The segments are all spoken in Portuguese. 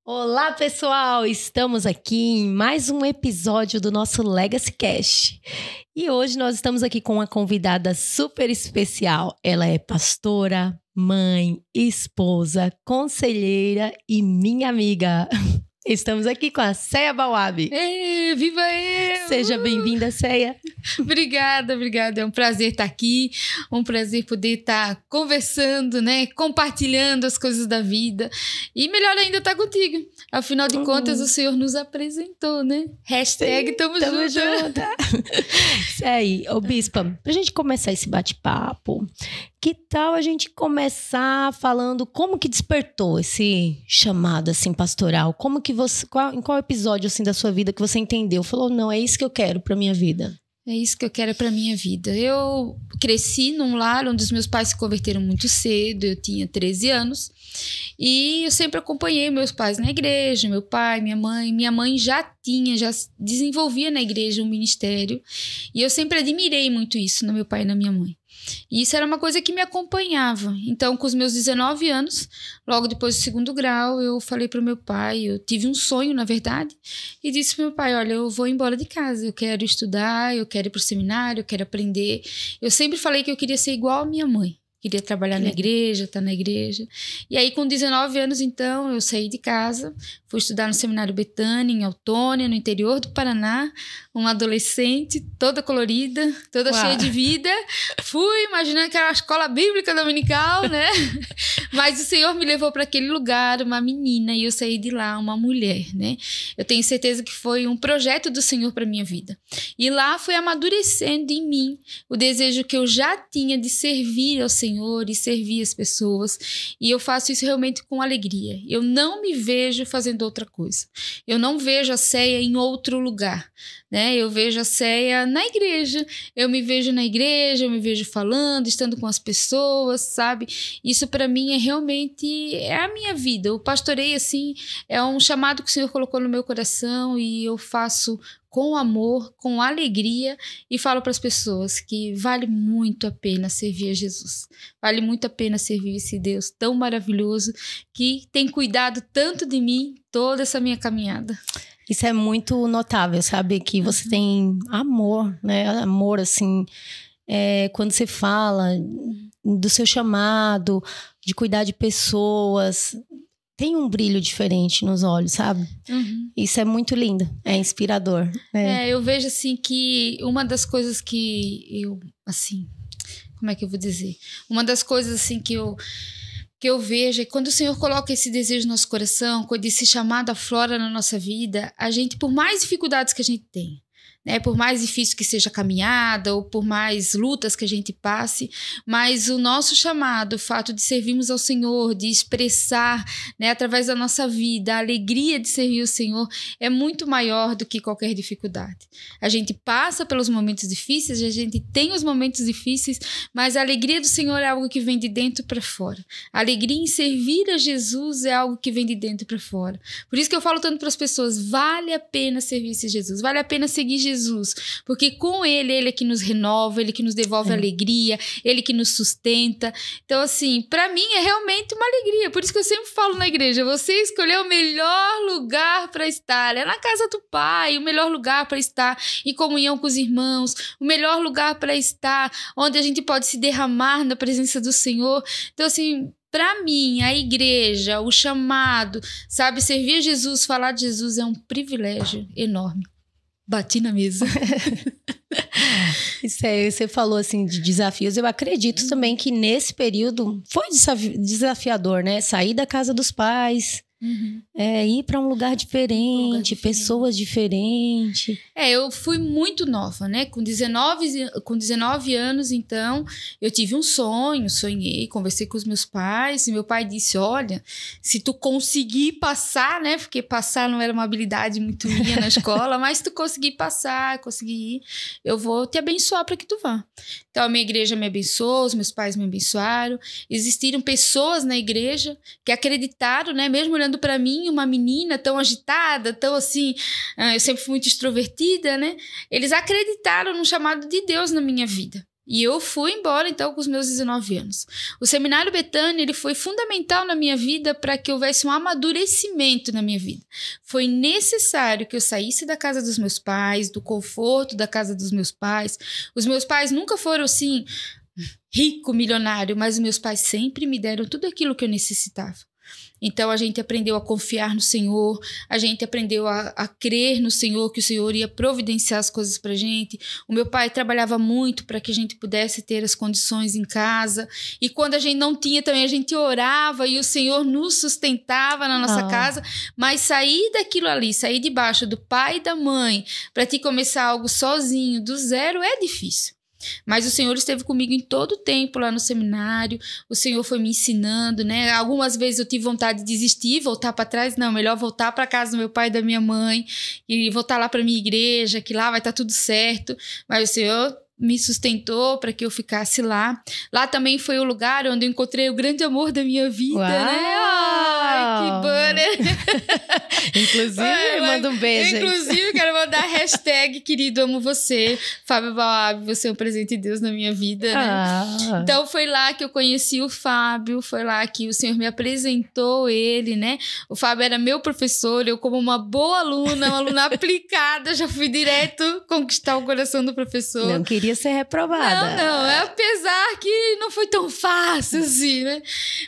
Olá, pessoal! Estamos aqui em mais um episódio do nosso Legacy Cast. E hoje nós estamos aqui com uma convidada super especial. Ela é pastora, mãe, esposa, conselheira e minha amiga. Estamos aqui com a Ceia Bauab. Ei, viva eu! Seja bem-vinda, Ceia. Obrigada. É um prazer estar aqui, um prazer poder estar conversando, né? Compartilhando as coisas da vida. E melhor ainda estar contigo. Afinal de contas, o Senhor nos apresentou, né? Hashtag tamo junto. Isso aí. Ô, Bispa, pra gente começar esse bate-papo, que tal a gente começar falando como que despertou esse chamado, assim, pastoral? Como que você, em qual episódio, assim, da sua vida que você entendeu? Falou, não, é isso que eu quero pra minha vida. É isso que eu quero para minha vida. Eu cresci num lar onde os meus pais se converteram muito cedo, eu tinha 13 anos, e eu sempre acompanhei meus pais na igreja, meu pai, minha mãe. Minha mãe já desenvolvia na igreja um ministério, e eu sempre admirei muito isso no meu pai e na minha mãe. E isso era uma coisa que me acompanhava. Então, com os meus 19 anos, logo depois do 2º grau, eu falei para o meu pai, eu tive um sonho, na verdade, e disse para o meu pai, olha, eu vou embora de casa, eu quero estudar, eu quero ir para o seminário, eu quero aprender. Eu sempre falei que eu queria ser igual a minha mãe. Queria trabalhar na igreja, estar na igreja. E aí, com 19 anos, então, eu saí de casa, fui estudar no Seminário Betânia, em Autônia, no interior do Paraná. Uma adolescente, toda colorida, toda cheia de vida. Fui imaginando que era uma escola bíblica dominical, né? Mas o Senhor me levou para aquele lugar, uma menina, e eu saí de lá, uma mulher, né? Eu tenho certeza que foi um projeto do Senhor para minha vida. E lá foi amadurecendo em mim o desejo que eu já tinha de servir ao Senhor e servir as pessoas. E eu faço isso realmente com alegria. Eu não me vejo fazendo outra coisa. Eu não vejo a Ceia em outro lugar, né? Eu vejo a Ceia na igreja. Eu me vejo na igreja, eu me vejo falando, estando com as pessoas, sabe? Isso para mim é realmente a minha vida. O pastoreio, assim, é um chamado que o Senhor colocou no meu coração e eu faço com amor, com alegria, e falo para as pessoas que vale muito a pena servir a Jesus. Vale muito a pena servir esse Deus tão maravilhoso que tem cuidado tanto de mim toda essa minha caminhada. Isso é muito notável, sabe? Que você tem amor, né? Amor, assim, quando você fala do seu chamado, de cuidar de pessoas, tem um brilho diferente nos olhos, sabe? Uhum. Isso é muito lindo, é inspirador. Eu vejo, assim, que uma das coisas que eu, assim, como é que eu vou dizer? Uma das coisas, assim, que eu vejo é que quando o Senhor coloca esse desejo no nosso coração, quando esse chamado aflora na nossa vida, a gente, por mais dificuldades que a gente tem, né, por mais difícil que seja a caminhada ou por mais lutas que a gente passe, mas o nosso chamado, o fato de servirmos ao Senhor, de expressar, né, através da nossa vida a alegria de servir o Senhor é muito maior do que qualquer dificuldade. A gente passa pelos momentos difíceis, a gente tem os momentos difíceis, mas a alegria do Senhor é algo que vem de dentro para fora. A alegria em servir a Jesus é algo que vem de dentro para fora. Por isso que eu falo tanto para as pessoas, vale a pena servir esse Jesus, vale a pena seguir Jesus, porque com ele é que nos renova, ele que nos devolve alegria, ele que nos sustenta. Então, assim, para mim é realmente uma alegria. Por isso que eu sempre falo na igreja, você escolheu o melhor lugar para estar, é na casa do Pai, o melhor lugar para estar em comunhão com os irmãos, o melhor lugar para estar onde a gente pode se derramar na presença do Senhor. Então, assim, para mim, a igreja, o chamado, sabe, servir a Jesus, falar de Jesus é um privilégio enorme. Bati na mesa. Isso aí, você falou assim de desafios. Eu acredito também que nesse período foi desafiador, né? Sair da casa dos pais, ir para um lugar diferente, pessoas diferentes. Eu fui muito nova, né? Com 19 anos, então, eu tive um sonho, sonhei, conversei com os meus pais, e meu pai disse, olha, se tu conseguir passar, né? Porque passar não era uma habilidade muito minha na escola, mas se tu conseguir passar, conseguir ir, eu vou te abençoar para que tu vá. Então, a minha igreja me abençoou, os meus pais me abençoaram, existiram pessoas na igreja que acreditaram, né? Mesmo olhando para mim, uma menina tão agitada, tão assim, eu sempre fui muito extrovertida, né? Eles acreditaram no chamado de Deus na minha vida. E eu fui embora, então, com os meus 19 anos. O Seminário Betânia, ele foi fundamental na minha vida para que houvesse um amadurecimento na minha vida. Foi necessário que eu saísse da casa dos meus pais, do conforto da casa dos meus pais. Os meus pais nunca foram, assim, rico, milionário, mas os meus pais sempre me deram tudo aquilo que eu necessitava. Então, a gente aprendeu a confiar no Senhor, a gente aprendeu a crer no Senhor, que o Senhor ia providenciar as coisas para a gente. O meu pai trabalhava muito para que a gente pudesse ter as condições em casa. E quando a gente não tinha também, a gente orava e o Senhor nos sustentava na nossa casa. Mas sair daquilo ali, sair debaixo do pai e da mãe, para te começar algo sozinho, do zero, é difícil. Mas o Senhor esteve comigo em todo o tempo lá no seminário, o Senhor foi me ensinando, né? Algumas vezes eu tive vontade de desistir, voltar para trás, não, melhor voltar para casa do meu pai e da minha mãe e voltar lá para minha igreja, que lá vai estar tudo certo. Mas o Senhor me sustentou para que eu ficasse lá. Lá também foi o lugar onde eu encontrei o grande amor da minha vida, né? Ai, que banner! Inclusive, manda um beijo. Inclusive, quero mandar hashtag querido, amo você. Fábio Baab, você é um presente de Deus na minha vida, né? Então, foi lá que eu conheci o Fábio, foi lá que o Senhor me apresentou ele, né? O Fábio era meu professor, eu como uma boa aluna, uma aluna aplicada, já fui direto conquistar o coração do professor. Não queria ser reprovada. Não, apesar que não foi tão fácil assim, né?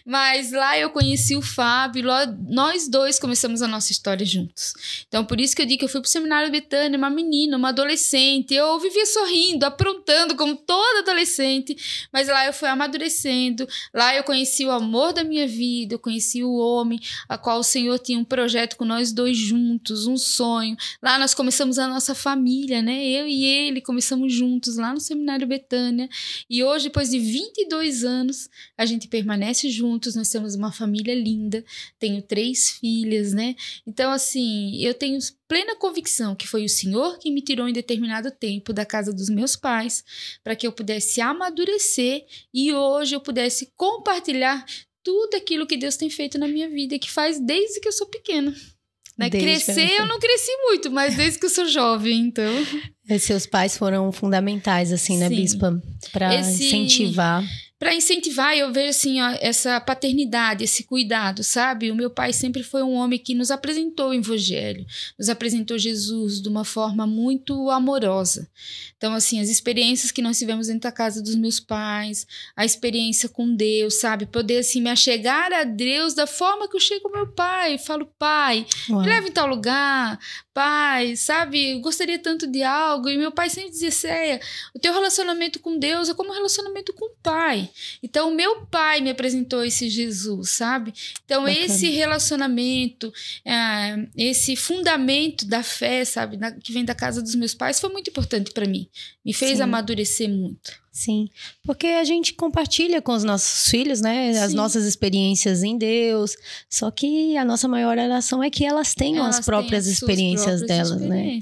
Mas lá eu conheci o Fábio, lá nós dois começamos a nossa história juntos. Então, por isso que eu digo que eu fui pro Seminário Betânia, uma menina, uma adolescente, eu vivia sorrindo, aprontando como toda adolescente, mas lá eu fui amadurecendo, lá eu conheci o amor da minha vida, eu conheci o homem, a qual o Senhor tinha um projeto com nós dois juntos, um sonho. Lá nós começamos a nossa família, né? Eu e ele começamos juntos lá no Seminário Betânia, e hoje, depois de 22 anos, a gente permanece juntos, nós temos uma família linda, tenho 3 filhas, né? Então, assim, eu tenho plena convicção que foi o Senhor que me tirou em determinado tempo da casa dos meus pais, para que eu pudesse amadurecer e hoje eu pudesse compartilhar tudo aquilo que Deus tem feito na minha vida, que faz desde que eu sou pequena. Né? Crescer, eu não cresci muito, mas desde que eu sou jovem, então... Seus pais foram fundamentais, assim, né, Bispa? Para incentivar... Para incentivar, eu vejo assim, ó, essa paternidade, esse cuidado, sabe? O meu pai sempre foi um homem que nos apresentou o Evangelho, nos apresentou Jesus de uma forma muito amorosa. Então, assim, as experiências que nós tivemos dentro da casa dos meus pais, a experiência com Deus, sabe? Poder, assim, me achegar a Deus da forma que eu chego ao meu pai. Falo, pai, me leva em tal lugar, pai, sabe? Eu gostaria tanto de algo. E meu pai sempre dizia, Céia, o teu relacionamento com Deus é como um relacionamento com o pai. Então, meu pai me apresentou esse Jesus, sabe? Então, bacana. Esse relacionamento, esse fundamento da fé, sabe? Que vem da casa dos meus pais, foi muito importante para mim. Me fez amadurecer muito. Sim, porque a gente compartilha com os nossos filhos, né? As nossas experiências em Deus. Só que a nossa maior oração é que elas tenham as próprias experiências delas, né?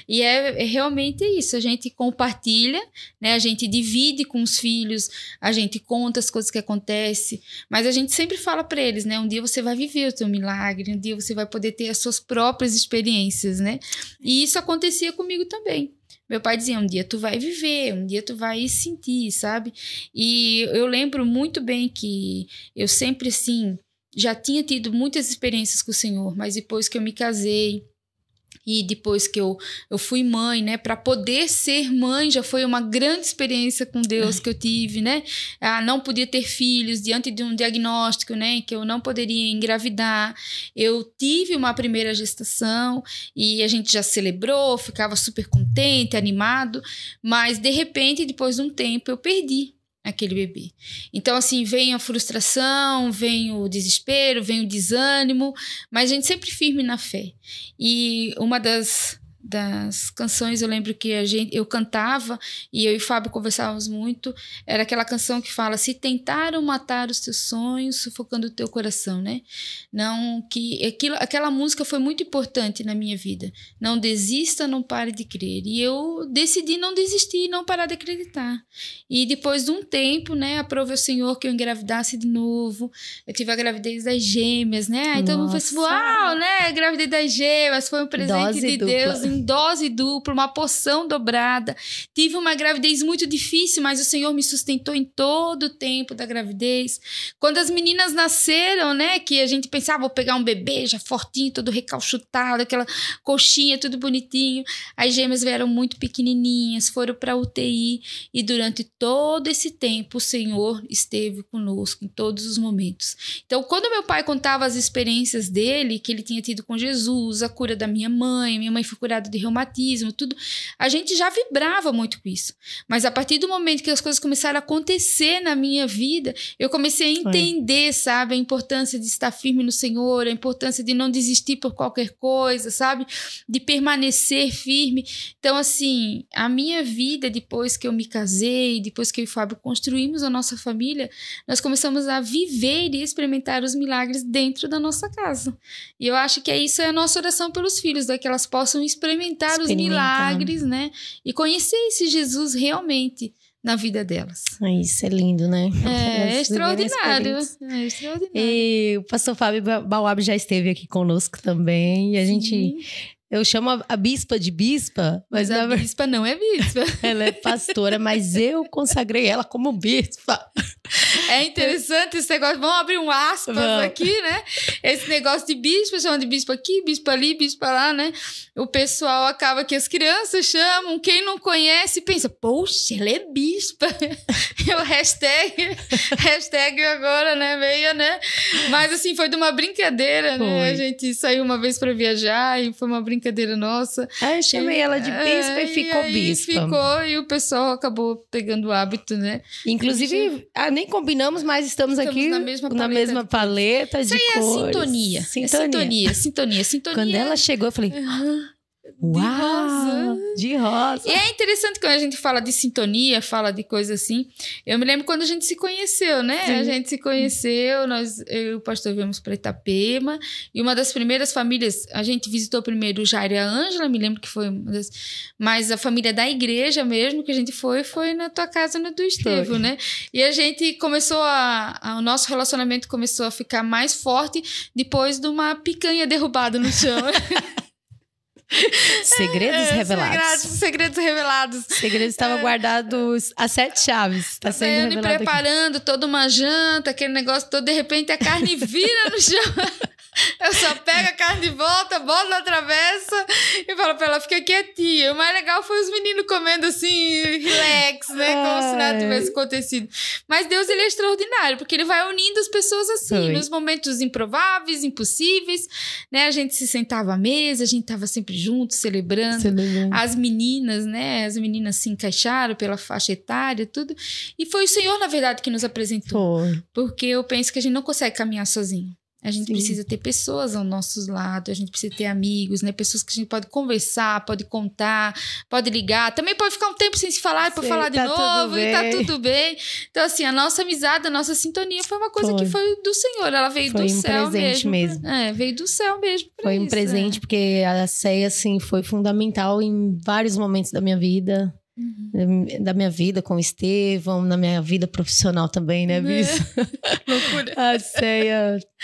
E é realmente isso. A gente compartilha, né? A gente divide com os filhos, a gente conta as coisas que acontecem, mas a gente sempre fala para eles, né? Um dia você vai viver o teu milagre, um dia você vai poder ter as suas próprias experiências, né? E isso acontecia comigo também. Meu pai dizia, um dia tu vai viver, um dia tu vai sentir, sabe? E eu lembro muito bem que eu sempre, assim, já tinha tido muitas experiências com o Senhor, mas depois que eu me casei, e depois que eu fui mãe, né? Para poder ser mãe já foi uma grande experiência com Deus que eu tive, né? Não podia ter filhos diante de um diagnóstico, né? Que eu não poderia engravidar. Eu tive uma primeira gestação e a gente já celebrou, ficava super contente, animado. Mas, de repente, depois de um tempo, eu perdi aquele bebê. Então, assim, vem a frustração, vem o desespero, vem o desânimo, mas a gente sempre firme na fé. E uma das canções, eu lembro que eu cantava e eu e o Fábio conversávamos muito, era aquela canção que fala, se tentaram matar os teus sonhos, sufocando o teu coração, né? Aquela música foi muito importante na minha vida. Não desista, não pare de crer. E eu decidi não desistir, não parar de acreditar. E depois de um tempo, né, aprove o Senhor que eu engravidasse de novo. Eu tive a gravidez das gêmeas, né? Aí todo mundo falou, uau, né? Gravidez das gêmeas, foi um presente de Deus em dose dupla, uma porção dobrada. Tive uma gravidez muito difícil, mas o Senhor me sustentou em todo o tempo da gravidez. Quando as meninas nasceram, né, que a gente pensava, vou pegar um bebê já fortinho, todo recalchutado, aquela coxinha, tudo bonitinho. As gêmeas vieram muito pequenininhas, foram para UTI e durante todo esse tempo o Senhor esteve conosco em todos os momentos. Então, quando meu pai contava as experiências dele, que ele tinha tido com Jesus, a cura da minha mãe foi curada de reumatismo, tudo, a gente já vibrava muito com isso. Mas a partir do momento que as coisas começaram a acontecer na minha vida, eu comecei a entender, sabe, a importância de estar firme no Senhor, a importância de não desistir por qualquer coisa, sabe, de permanecer firme. Então, assim, a minha vida, depois que eu me casei, depois que eu e o Fábio construímos a nossa família, nós começamos a viver e experimentar os milagres dentro da nossa casa. E eu acho que isso é a nossa oração pelos filhos, que elas possam experimentar os milagres, né? E conhecer esse Jesus realmente na vida delas. Isso é lindo, né? É extraordinário. É extraordinário. E o pastor Fábio Bauab já esteve aqui conosco também. E a gente... Eu chamo a bispa de bispa, mas a bispa não é bispa. Ela é pastora, mas eu consagrei ela como bispa. É interessante esse negócio. Vamos abrir um aspas aqui, né? Esse negócio de bispa, chamam de bispa aqui, bispa ali, bispa lá, né? O pessoal acaba que as crianças chamam. Quem não conhece pensa, poxa, ela é bispa. O hashtag agora, né? Veio, né? Mas assim, foi de uma brincadeira, né? A gente saiu uma vez para viajar e foi uma brincadeira nossa. Aí eu chamei ela de bispa e ficou bispa. Ficou e o pessoal acabou pegando o hábito, né? Inclusive, nem combinamos, mas estamos aqui na mesma paleta de cores. Isso aí é sintonia. Quando ela chegou, eu falei... Uau! De rosa. E é interessante quando a gente fala de sintonia, fala de coisa assim. Eu me lembro quando a gente se conheceu, né? Sim. A gente se conheceu, eu e o pastor viemos para Itapema. E uma das primeiras famílias, a gente visitou primeiro o Jair e a Ângela, me lembro que foi uma das... Mas a família da igreja mesmo que a gente foi na tua casa, no do Estevão, né? E a gente começou o nosso relacionamento começou a ficar mais forte depois de uma picanha derrubada no chão. Segredos revelados. Segredos revelados. Segredos estavam guardados a 7 chaves. Tá sendo revelado e preparando aqui. Toda uma janta, aquele negócio todo, de repente a carne vira no chão. Eu só pego a carne de volta, boto na travessa e falo pra ela, fica quietinha. O mais legal foi os meninos comendo assim, relax, né? Como se nada tivesse acontecido. Mas Deus, ele é extraordinário, porque ele vai unindo as pessoas assim, nos momentos improváveis, impossíveis, né? A gente se sentava à mesa, a gente tava sempre juntos, celebrando. As meninas, né? As meninas se encaixaram pela faixa etária, tudo. E foi o Senhor, na verdade, que nos apresentou. Porque eu penso que a gente não consegue caminhar sozinho. A gente precisa ter pessoas ao nosso lado, a gente precisa ter amigos, né? Pessoas que a gente pode conversar, pode contar, pode ligar. Também pode ficar um tempo sem se falar, para falar de novo e tá tudo bem. Então, assim, a nossa amizade, a nossa sintonia foi uma coisa que foi do Senhor. Ela veio do céu mesmo. Veio do céu mesmo. Foi um presente, porque a ceia, assim, foi fundamental em vários momentos da minha vida. Da minha vida com o Estevão, na minha vida profissional também, né, Bispo? Loucura.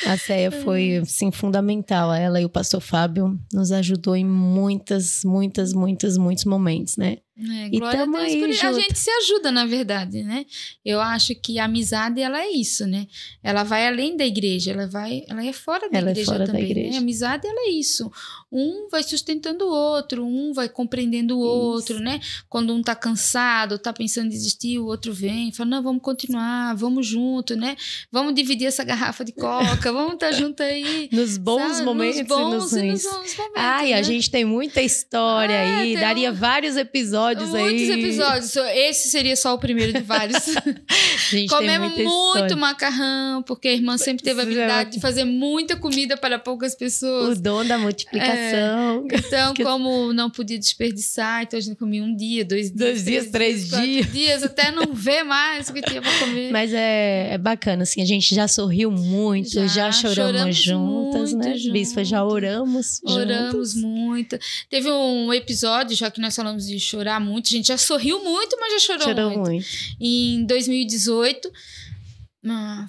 A ceia foi, assim, fundamental. Ela e o pastor Fábio nos ajudou em muitos momentos, né? Glória a Deus por isso. A gente se ajuda, na verdade, né? Eu acho que a amizade, ela é isso, né? Ela vai além da igreja, ela é fora da igreja também, né? A amizade, ela é isso. Um vai sustentando o outro, um vai compreendendo o outro, né? Quando um tá cansado, tá pensando em desistir, o outro vem e fala, não, vamos continuar, vamos junto, né? Vamos dividir essa garrafa de coca, vamos estar junto aí. Nos bons momentos nos bons momentos. Ai, a gente tem muita história aí, daria vários episódios. Muitos episódios. Esse seria só o primeiro de vários. Comemos muito macarrão, porque a irmã sempre teve a habilidade de fazer muita comida para poucas pessoas. O dom da multiplicação. Então, como não podia desperdiçar, então a gente comia um dia, 2 dias, 3 dias, até não ver mais o que tinha para comer. Mas é bacana, assim, a gente já sorriu muito, já choramos juntas, né? Bispa, já oramos muito. Teve um episódio, já que nós falamos de chorar muito, a gente já sorriu muito, mas já chorou muito. Em 2018,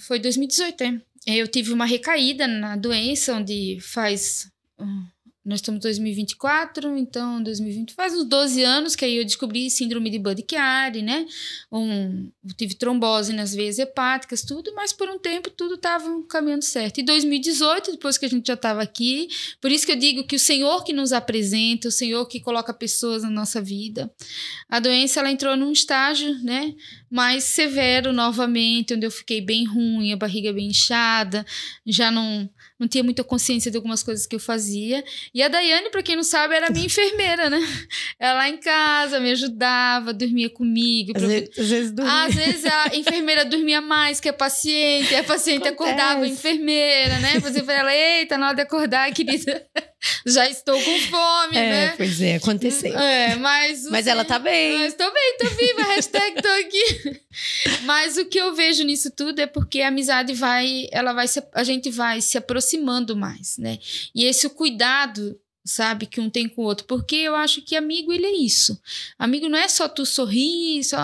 foi 2018, eu tive uma recaída na doença, onde faz nós estamos em 2024, então 2020 faz uns 12 anos que aí eu descobri síndrome de Budd-Chiari, né? Tive trombose nas veias hepáticas, tudo, mas por um tempo tudo estava caminhando certo. Em 2018, depois que a gente já estava aqui, por isso que eu digo que o Senhor que nos apresenta, o Senhor que coloca pessoas na nossa vida, a doença ela entrou num estágio, né, mais severo novamente, onde eu fiquei bem ruim, a barriga bem inchada, já não tinha muita consciência de algumas coisas que eu fazia. E a Daiane, para quem não sabe, era minha enfermeira, né? Ela lá em casa me ajudava, dormia comigo. Às vezes dormia. Às vezes a enfermeira dormia mais que a paciente acordava a enfermeira, né? Fazia pra ela, eita, na hora de acordar, querida, já estou com fome, né? Pois é, aconteceu. Mas ela tá bem. Mas tô bem, tô viva, hashtag tô aqui. Mas o que eu vejo nisso tudo é porque a amizade a gente vai se aproximando mais, né? E esse cuidado, sabe, que um tem com o outro, porque eu acho que amigo, ele é isso. Amigo não é só tu sorrir, só,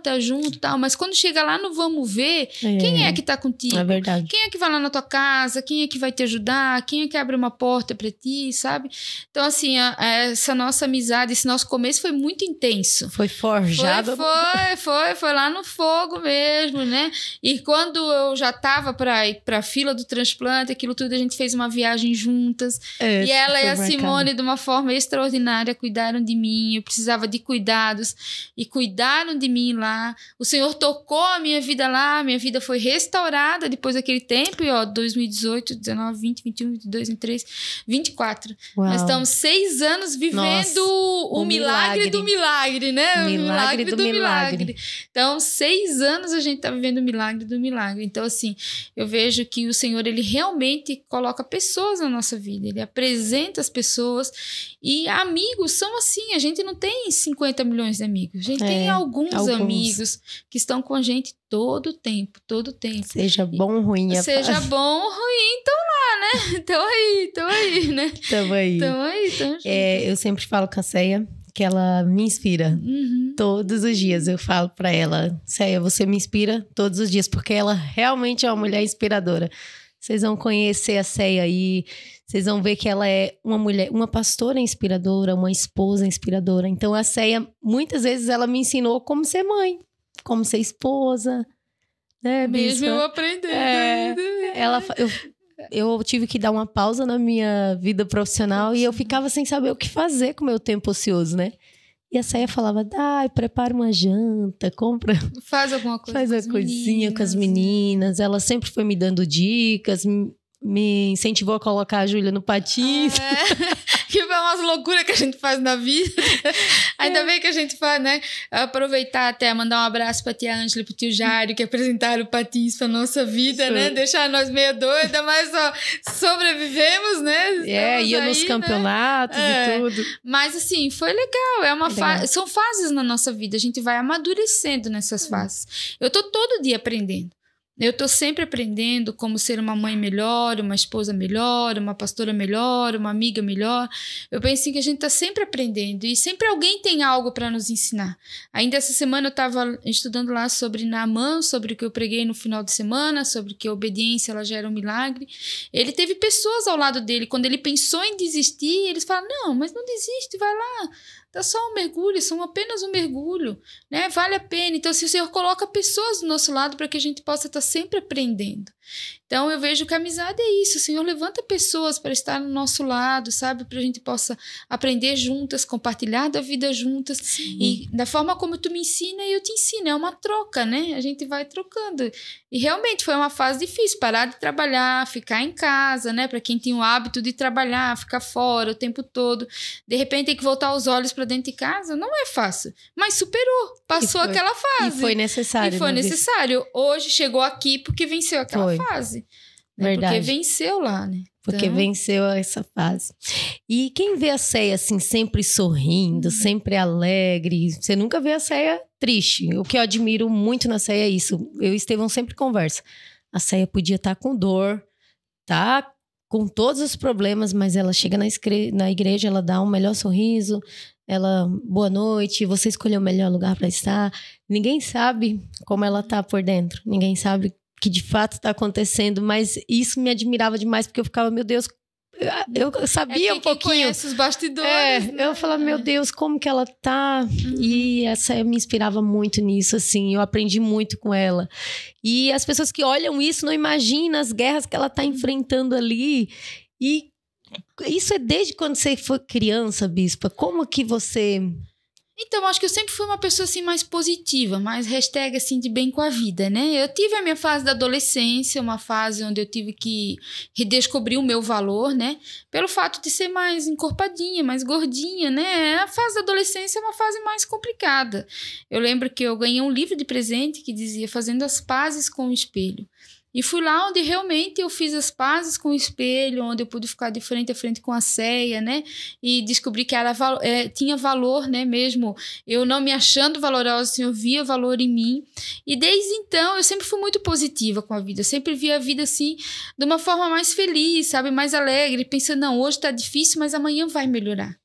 tá junto e tal, mas quando chega lá no vamos ver, quem é que tá contigo? É verdade. Quem é que vai lá na tua casa? Quem é que vai te ajudar? Quem é que abre uma porta pra ti, sabe? Então, assim, essa nossa amizade, esse nosso começo foi muito intenso. Foi forjado. Foi lá no fogo mesmo, né? E quando eu já tava pra ir pra fila do transplante, aquilo tudo, a gente fez uma viagem juntas. E ela e a Simone, de uma forma extraordinária, cuidaram de mim. Eu precisava de cuidados e cuidaram de mim lá. O Senhor tocou a minha vida lá, minha vida foi restaurada depois daquele tempo. E 2018, 19, 20, 21, 22, 23, 24. Uau. Nós estamos 6 anos vivendo o milagre do milagre, né? O milagre do milagre. Então, 6 anos a gente está vivendo o milagre do milagre. Então, assim, eu vejo que o Senhor, ele realmente coloca pessoas na nossa vida. Ele apresenta as pessoas. E amigos são assim, a gente não tem 50 milhões de amigos, a gente tem alguns amigos que estão com a gente todo o tempo. Seja bom ou ruim. Seja bom ou ruim, estão lá, né? Estão aí, né? Estão aí. Eu sempre falo com a Ceia que ela me inspira todos os dias. Eu falo pra ela, Ceia, você me inspira todos os dias, porque ela realmente é uma mulher inspiradora. Vocês vão conhecer a Ceia aí, vocês vão ver que ela é uma mulher, uma pastora inspiradora, uma esposa inspiradora. Então a Ceia, muitas vezes ela me ensinou como ser mãe, como ser esposa, né, mesmo eu aprendendo. Eu tive que dar uma pausa na minha vida profissional e eu ficava sem saber o que fazer com o meu tempo ocioso, né? E a Ceia falava, prepara uma janta, compra... Faz alguma coisa faz uma coisinha com as meninas. Ela sempre foi me dando dicas, me incentivou a colocar a Júlia no patins. Que foi umas loucuras que a gente faz na vida. Ainda bem que a gente faz, né? Aproveitar até, mandar um abraço pra tia Ângela e pro tio Jário, que apresentaram o patins pra nossa vida, né? Deixar nós meio doida, mas sobrevivemos, né? Ia nos campeonatos e tudo. Mas assim, foi legal. São fases na nossa vida. A gente vai amadurecendo nessas fases. Eu tô todo dia aprendendo. Eu tô sempre aprendendo como ser uma mãe melhor, uma esposa melhor, uma pastora melhor, uma amiga melhor. Eu penso que a gente tá sempre aprendendo e sempre alguém tem algo para nos ensinar. Ainda essa semana eu estava estudando lá sobre Naamã, sobre o que eu preguei no final de semana, sobre que a obediência ela gera um milagre. Ele teve pessoas ao lado dele. Quando ele pensou em desistir, eles falaram, não, mas não desiste, vai lá. Dá só um mergulho, são apenas um mergulho, né? Vale a pena. Então, se o Senhor coloca pessoas do nosso lado para que a gente possa estar sempre aprendendo. Então, eu vejo que a amizade é isso. O Senhor levanta pessoas para estar no nosso lado, sabe? Para a gente possa aprender juntas, compartilhar da vida juntas. Sim. E da forma como tu me ensina, eu te ensino. É uma troca, né? A gente vai trocando. E realmente foi uma fase difícil. Parar de trabalhar, ficar em casa, né? Para quem tem o hábito de trabalhar, ficar fora o tempo todo. De repente, tem que voltar os olhos para dentro de casa. Não é fácil. Mas superou. Passou aquela fase. E foi necessário. E foi necessário. Hoje chegou aqui porque venceu aquela fase. Né? Verdade. Porque venceu lá, né? Porque venceu essa fase. E quem vê a Ceia assim, sempre sorrindo, sempre alegre, você nunca vê a Ceia triste. O que eu admiro muito na Ceia é isso. Eu e Estevão sempre conversa. A Ceia podia estar com dor, tá com todos os problemas, mas ela chega na igreja, ela dá um melhor sorriso, ela, boa noite, você escolheu o melhor lugar para estar. Ninguém sabe como ela tá por dentro. Ninguém sabe que de fato está acontecendo, mas isso me admirava demais, porque eu ficava, meu Deus, eu sabia um pouquinho. Conhece os bastidores. Né? Eu falava, meu Deus, como que ela tá? E essa me inspirava muito nisso, assim. Eu aprendi muito com ela. E as pessoas que olham isso não imaginam as guerras que ela tá enfrentando ali. E isso é desde quando você foi criança, Bispa? Como que você... Então, acho que eu sempre fui uma pessoa, assim, mais positiva, mais hashtag, assim, de bem com a vida, né? Eu tive a minha fase da adolescência, uma fase onde eu tive que redescobrir o meu valor, né? Pelo fato de ser mais encorpadinha, mais gordinha, né? A fase da adolescência é uma fase mais complicada. Eu lembro que eu ganhei um livro de presente que dizia Fazendo as Pazes com o Espelho. E fui lá onde realmente eu fiz as pazes com o espelho, onde eu pude ficar de frente a frente com a ceia, né? E descobri que tinha valor, né? Mesmo eu não me achando valorosa, assim, eu via valor em mim. E desde então eu sempre fui muito positiva com a vida. Eu sempre via a vida assim, de uma forma mais feliz, sabe? Mais alegre, pensando, não, hoje tá difícil, mas amanhã vai melhorar.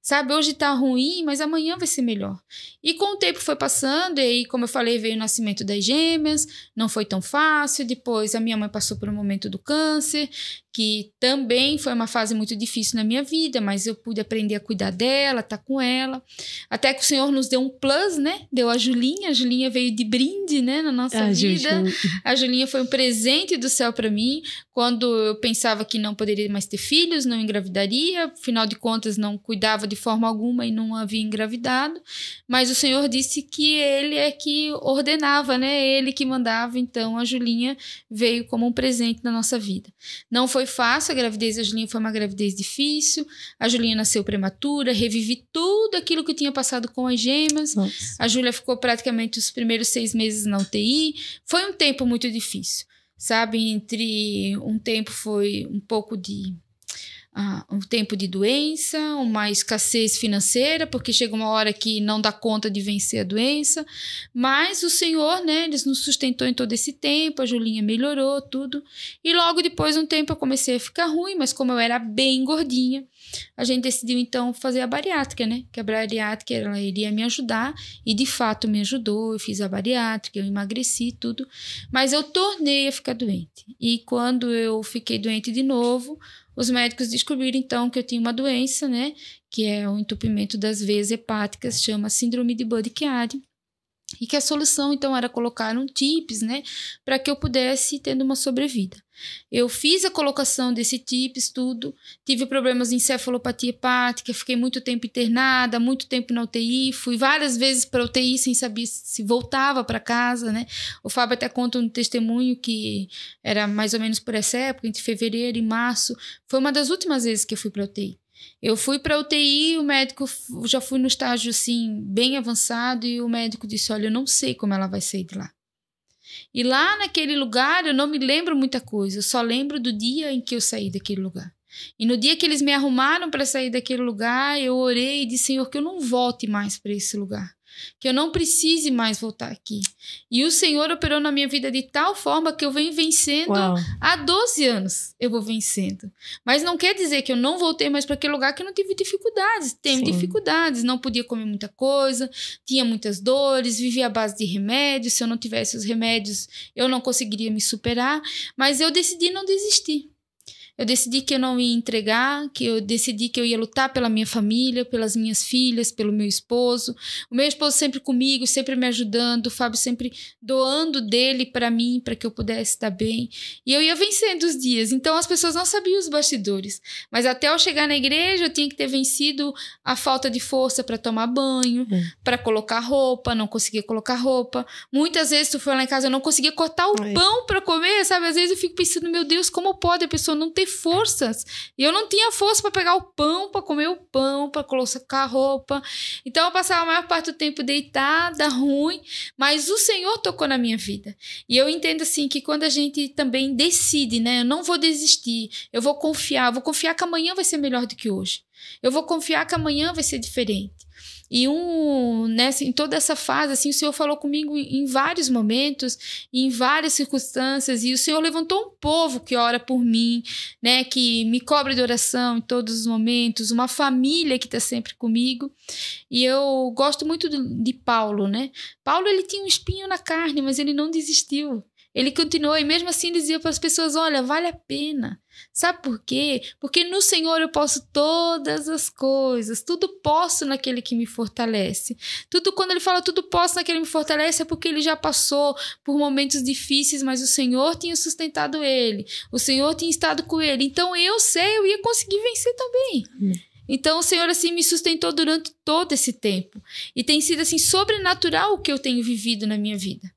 Sabe, hoje tá ruim, mas amanhã vai ser melhor. E com o tempo foi passando, e aí, como eu falei, veio o nascimento das gêmeas, não foi tão fácil. Depois a minha mãe passou por um momento do câncer, que também foi uma fase muito difícil na minha vida, mas eu pude aprender a cuidar dela, estar com ela. Até que o Senhor nos deu um plus, né? Deu a Julinha veio de brinde, né, na nossa vida. A Julinha foi um presente do céu para mim, quando eu pensava que não poderia mais ter filhos, não engravidaria, afinal de contas não cuidava de forma alguma e não havia engravidado, mas o Senhor disse que Ele é que ordenava, né? Ele que mandava, então a Julinha veio como um presente na nossa vida. Não foi fácil, a gravidez da Julinha foi uma gravidez difícil, a Julinha nasceu prematura, revivi tudo aquilo que eu tinha passado com as gêmeas. Nossa. A Júlia ficou praticamente os primeiros 6 meses na UTI, foi um tempo muito difícil, sabe? Entre um tempo foi um pouco de... um tempo de doença, uma escassez financeira, porque chega uma hora que não dá conta de vencer a doença, mas o Senhor, né, Ele nos sustentou em todo esse tempo, a Julinha melhorou tudo, e logo depois de um tempo eu comecei a ficar ruim, mas como eu era bem gordinha, a gente decidiu então fazer a bariátrica, né, que a bariátrica ela iria me ajudar, e de fato me ajudou, eu fiz a bariátrica, eu emagreci tudo, mas eu tornei a ficar doente, e quando eu fiquei doente de novo, os médicos descobriram, então, que eu tinha uma doença, né? Que é o entupimento das veias hepáticas, chama síndrome de Budd-Chiari. E que a solução, então, era colocar um TIPS, né? Para que eu pudesse ter uma sobrevida. Eu fiz a colocação desse TIPS, tudo. Tive problemas de encefalopatia hepática, fiquei muito tempo internada, muito tempo na UTI. Fui várias vezes para a UTI sem saber se voltava para casa, né? O Fábio até conta um testemunho que era mais ou menos por essa época, entre fevereiro e março. Foi uma das últimas vezes que eu fui para a UTI. Eu fui para a UTI, o médico, já fui no estágio assim, bem avançado, e o médico disse, olha, eu não sei como ela vai sair de lá. E lá naquele lugar eu não me lembro muita coisa, eu só lembro do dia em que eu saí daquele lugar. E no dia que eles me arrumaram para sair daquele lugar, eu orei e disse, Senhor, que eu não volte mais para esse lugar. Que eu não precise mais voltar aqui. E o Senhor operou na minha vida de tal forma que eu venho vencendo. Uau. Há 12 anos eu vou vencendo. Mas não quer dizer que eu não voltei mais para aquele lugar que eu não tive dificuldades. Tenho dificuldades, não podia comer muita coisa, tinha muitas dores, vivia à base de remédios. Se eu não tivesse os remédios, eu não conseguiria me superar. Mas eu decidi não desistir. Eu decidi que eu não ia entregar, que eu decidi que eu ia lutar pela minha família, pelas minhas filhas, pelo meu esposo. O meu esposo sempre comigo, sempre me ajudando, o Fábio sempre doando dele para mim, para que eu pudesse estar bem. E eu ia vencendo os dias. Então as pessoas não sabiam os bastidores. Mas até eu chegar na igreja, eu tinha que ter vencido a falta de força para tomar banho, para colocar roupa, não conseguia colocar roupa. Muitas vezes tu foi lá em casa, eu não conseguia cortar o pão para comer, sabe? Às vezes eu fico pensando, meu Deus, como pode a pessoa não ter forças? E eu não tinha força para pegar o pão, para comer o pão, para colocar a roupa. Então eu passava a maior parte do tempo deitada, ruim, mas o Senhor tocou na minha vida. E eu entendo assim que quando a gente também decide, né, eu não vou desistir, eu vou confiar que amanhã vai ser melhor do que hoje. Eu vou confiar que amanhã vai ser diferente. E em toda essa fase, assim, o Senhor falou comigo em vários momentos, em várias circunstâncias, e o Senhor levantou um povo que ora por mim, né, que me cobre de oração em todos os momentos, uma família que está sempre comigo. E eu gosto muito de Paulo, né? Paulo, ele tinha um espinho na carne, mas ele não desistiu. Ele continuou e mesmo assim dizia para as pessoas, olha, vale a pena. Sabe por quê? Porque no Senhor eu posso todas as coisas, tudo posso naquele que me fortalece. Tudo, quando ele fala tudo posso naquele que me fortalece, é porque ele já passou por momentos difíceis, mas o Senhor tinha sustentado ele, o Senhor tinha estado com ele. Então eu sei, eu ia conseguir vencer também. Então o Senhor assim me sustentou durante todo esse tempo. E tem sido assim sobrenatural o que eu tenho vivido na minha vida.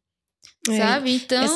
Sabe? Então...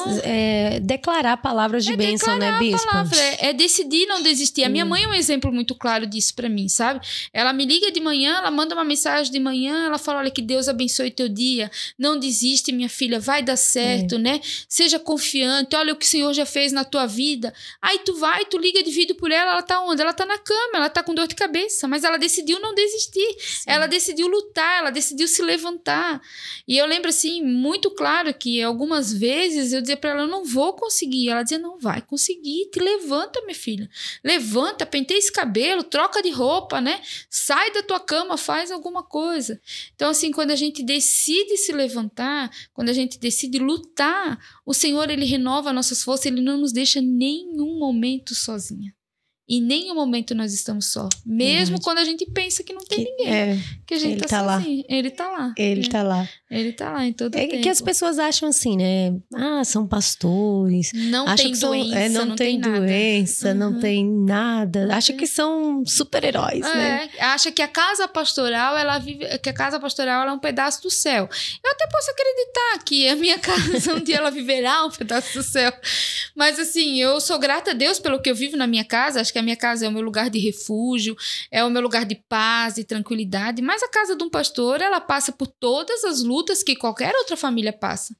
declarar palavras de bênção, né, Bispa? É decidir não desistir. A minha mãe é um exemplo muito claro disso pra mim, sabe? Ela me liga de manhã, ela manda uma mensagem de manhã, ela fala, olha, que Deus abençoe teu dia. Não desiste, minha filha, vai dar certo, né? Seja confiante, olha o que o Senhor já fez na tua vida. Aí tu liga de vídeo por ela tá onde? Ela tá na cama, ela tá com dor de cabeça, mas ela decidiu não desistir. Sim. Ela decidiu lutar, ela decidiu se levantar. E eu lembro, assim, muito claro que algumas vezes eu dizia para ela, eu não vou conseguir. Ela dizia, não vai conseguir, te levanta, minha filha. Levanta, penteia esse cabelo, troca de roupa, né? Sai da tua cama, faz alguma coisa. Então, assim, quando a gente decide se levantar, quando a gente decide lutar, o Senhor, ele renova nossas forças, ele não nos deixa nenhum momento sozinha. Em nenhum momento nós estamos só. Mesmo quando a gente pensa que não tem ninguém. Que a gente tá sozinho. Ele tá lá. Ele tá lá. Ele tá lá em todo tempo. É que as pessoas acham assim, né? Ah, são pastores. Não tem doença, não tem doença, não tem nada. Acha que são super-heróis, né? Acha que a casa pastoral, ela é um pedaço do céu. Eu até posso acreditar que a minha casa, um dia ela viverá um pedaço do céu. Mas assim, eu sou grata a Deus pelo que eu vivo na minha casa. Acho que a minha casa é o meu lugar de refúgio, é o meu lugar de paz e tranquilidade, mas a casa de um pastor, ela passa por todas as lutas que qualquer outra família passa.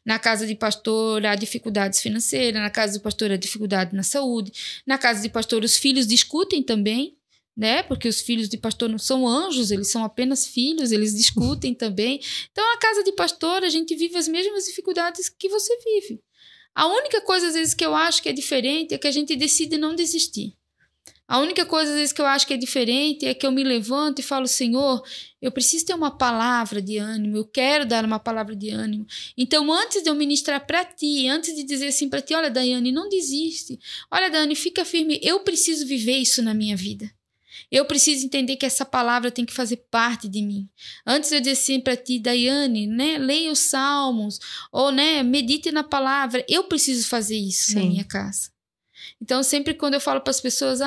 Na casa de pastor, há dificuldades financeiras, na casa do pastor, há dificuldade na saúde, na casa de pastor, os filhos discutem também, né? Porque os filhos de pastor não são anjos, eles são apenas filhos, eles discutem também. Então, na casa de pastor, a gente vive as mesmas dificuldades que você vive. A única coisa, às vezes, que eu acho que é diferente é que a gente decide não desistir. A única coisa, às vezes, que eu acho que é diferente é que eu me levanto e falo, Senhor, eu preciso ter uma palavra de ânimo, eu quero dar uma palavra de ânimo. Então, antes de eu ministrar para ti, antes de dizer assim para ti, olha, Daiane, não desiste. Olha, Daiane, fica firme, eu preciso viver isso na minha vida. Eu preciso entender que essa palavra tem que fazer parte de mim. Antes eu disse assim para ti, Daiane, né, leia os salmos, ou né, medite na palavra. Eu preciso fazer isso na minha casa. Então, sempre quando eu falo para as pessoas,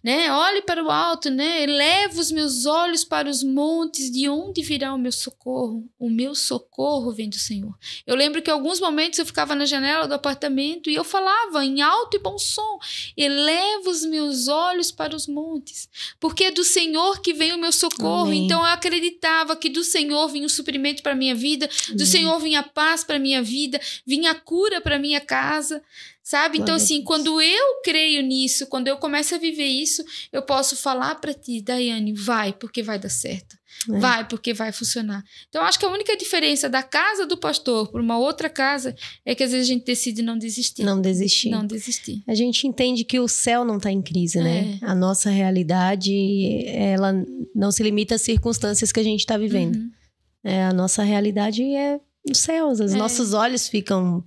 né, olhe para o alto, né, eleva os meus olhos para os montes, de onde virá o meu socorro? O meu socorro vem do Senhor. Eu lembro que em alguns momentos eu ficava na janela do apartamento e eu falava em alto e bom som, eleva os meus olhos para os montes, porque é do Senhor que vem o meu socorro. Amém. Então eu acreditava que do Senhor vinha o suprimento para a minha vida, do Senhor vinha a paz para a minha vida, vinha a cura para a minha casa. Sabe? Então, assim, quando eu creio nisso, quando eu começo a viver isso, eu posso falar para ti, Daiane, vai, porque vai dar certo. Vai, porque vai funcionar. Então, acho que a única diferença da casa do pastor para uma outra casa é que às vezes a gente decide não desistir. Não desistir. Não desistir. A gente entende que o céu não está em crise, né? A nossa realidade, ela não se limita às circunstâncias que a gente está vivendo. A nossa realidade é os céus. Os nossos olhos ficam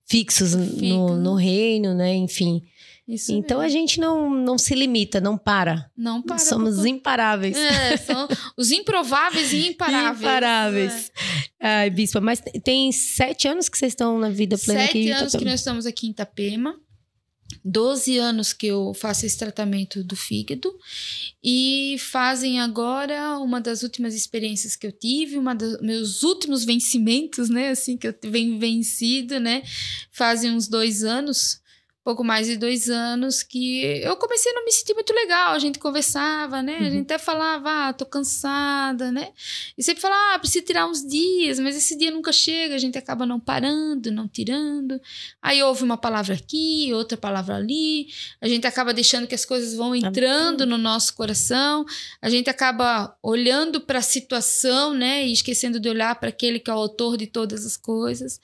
fixos no reino, né? Enfim. Isso então mesmo. A gente não se limita, não para. Não para. Somos imparáveis. São os improváveis e imparáveis. Imparáveis. Ai, Bispa, mas tem 7 anos que vocês estão na vida plena aqui em Itapema. 7 anos que nós estamos aqui em Itapema. 12 anos que eu faço esse tratamento do fígado e fazem agora uma das últimas experiências que eu tive, uma dos meus últimos vencimentos, né, assim, que eu venho vencido, né, fazem uns 2 anos, pouco mais de 2 anos, que eu comecei a não me sentir muito legal. A gente conversava, né? A gente até falava, tô cansada, né? E sempre falava, preciso tirar uns dias, mas esse dia nunca chega, a gente acaba não parando, não tirando. Aí ouve uma palavra aqui, outra palavra ali, a gente acaba deixando que as coisas vão entrando no nosso coração, a gente acaba olhando para a situação, né? E esquecendo de olhar para aquele que é o autor de todas as coisas.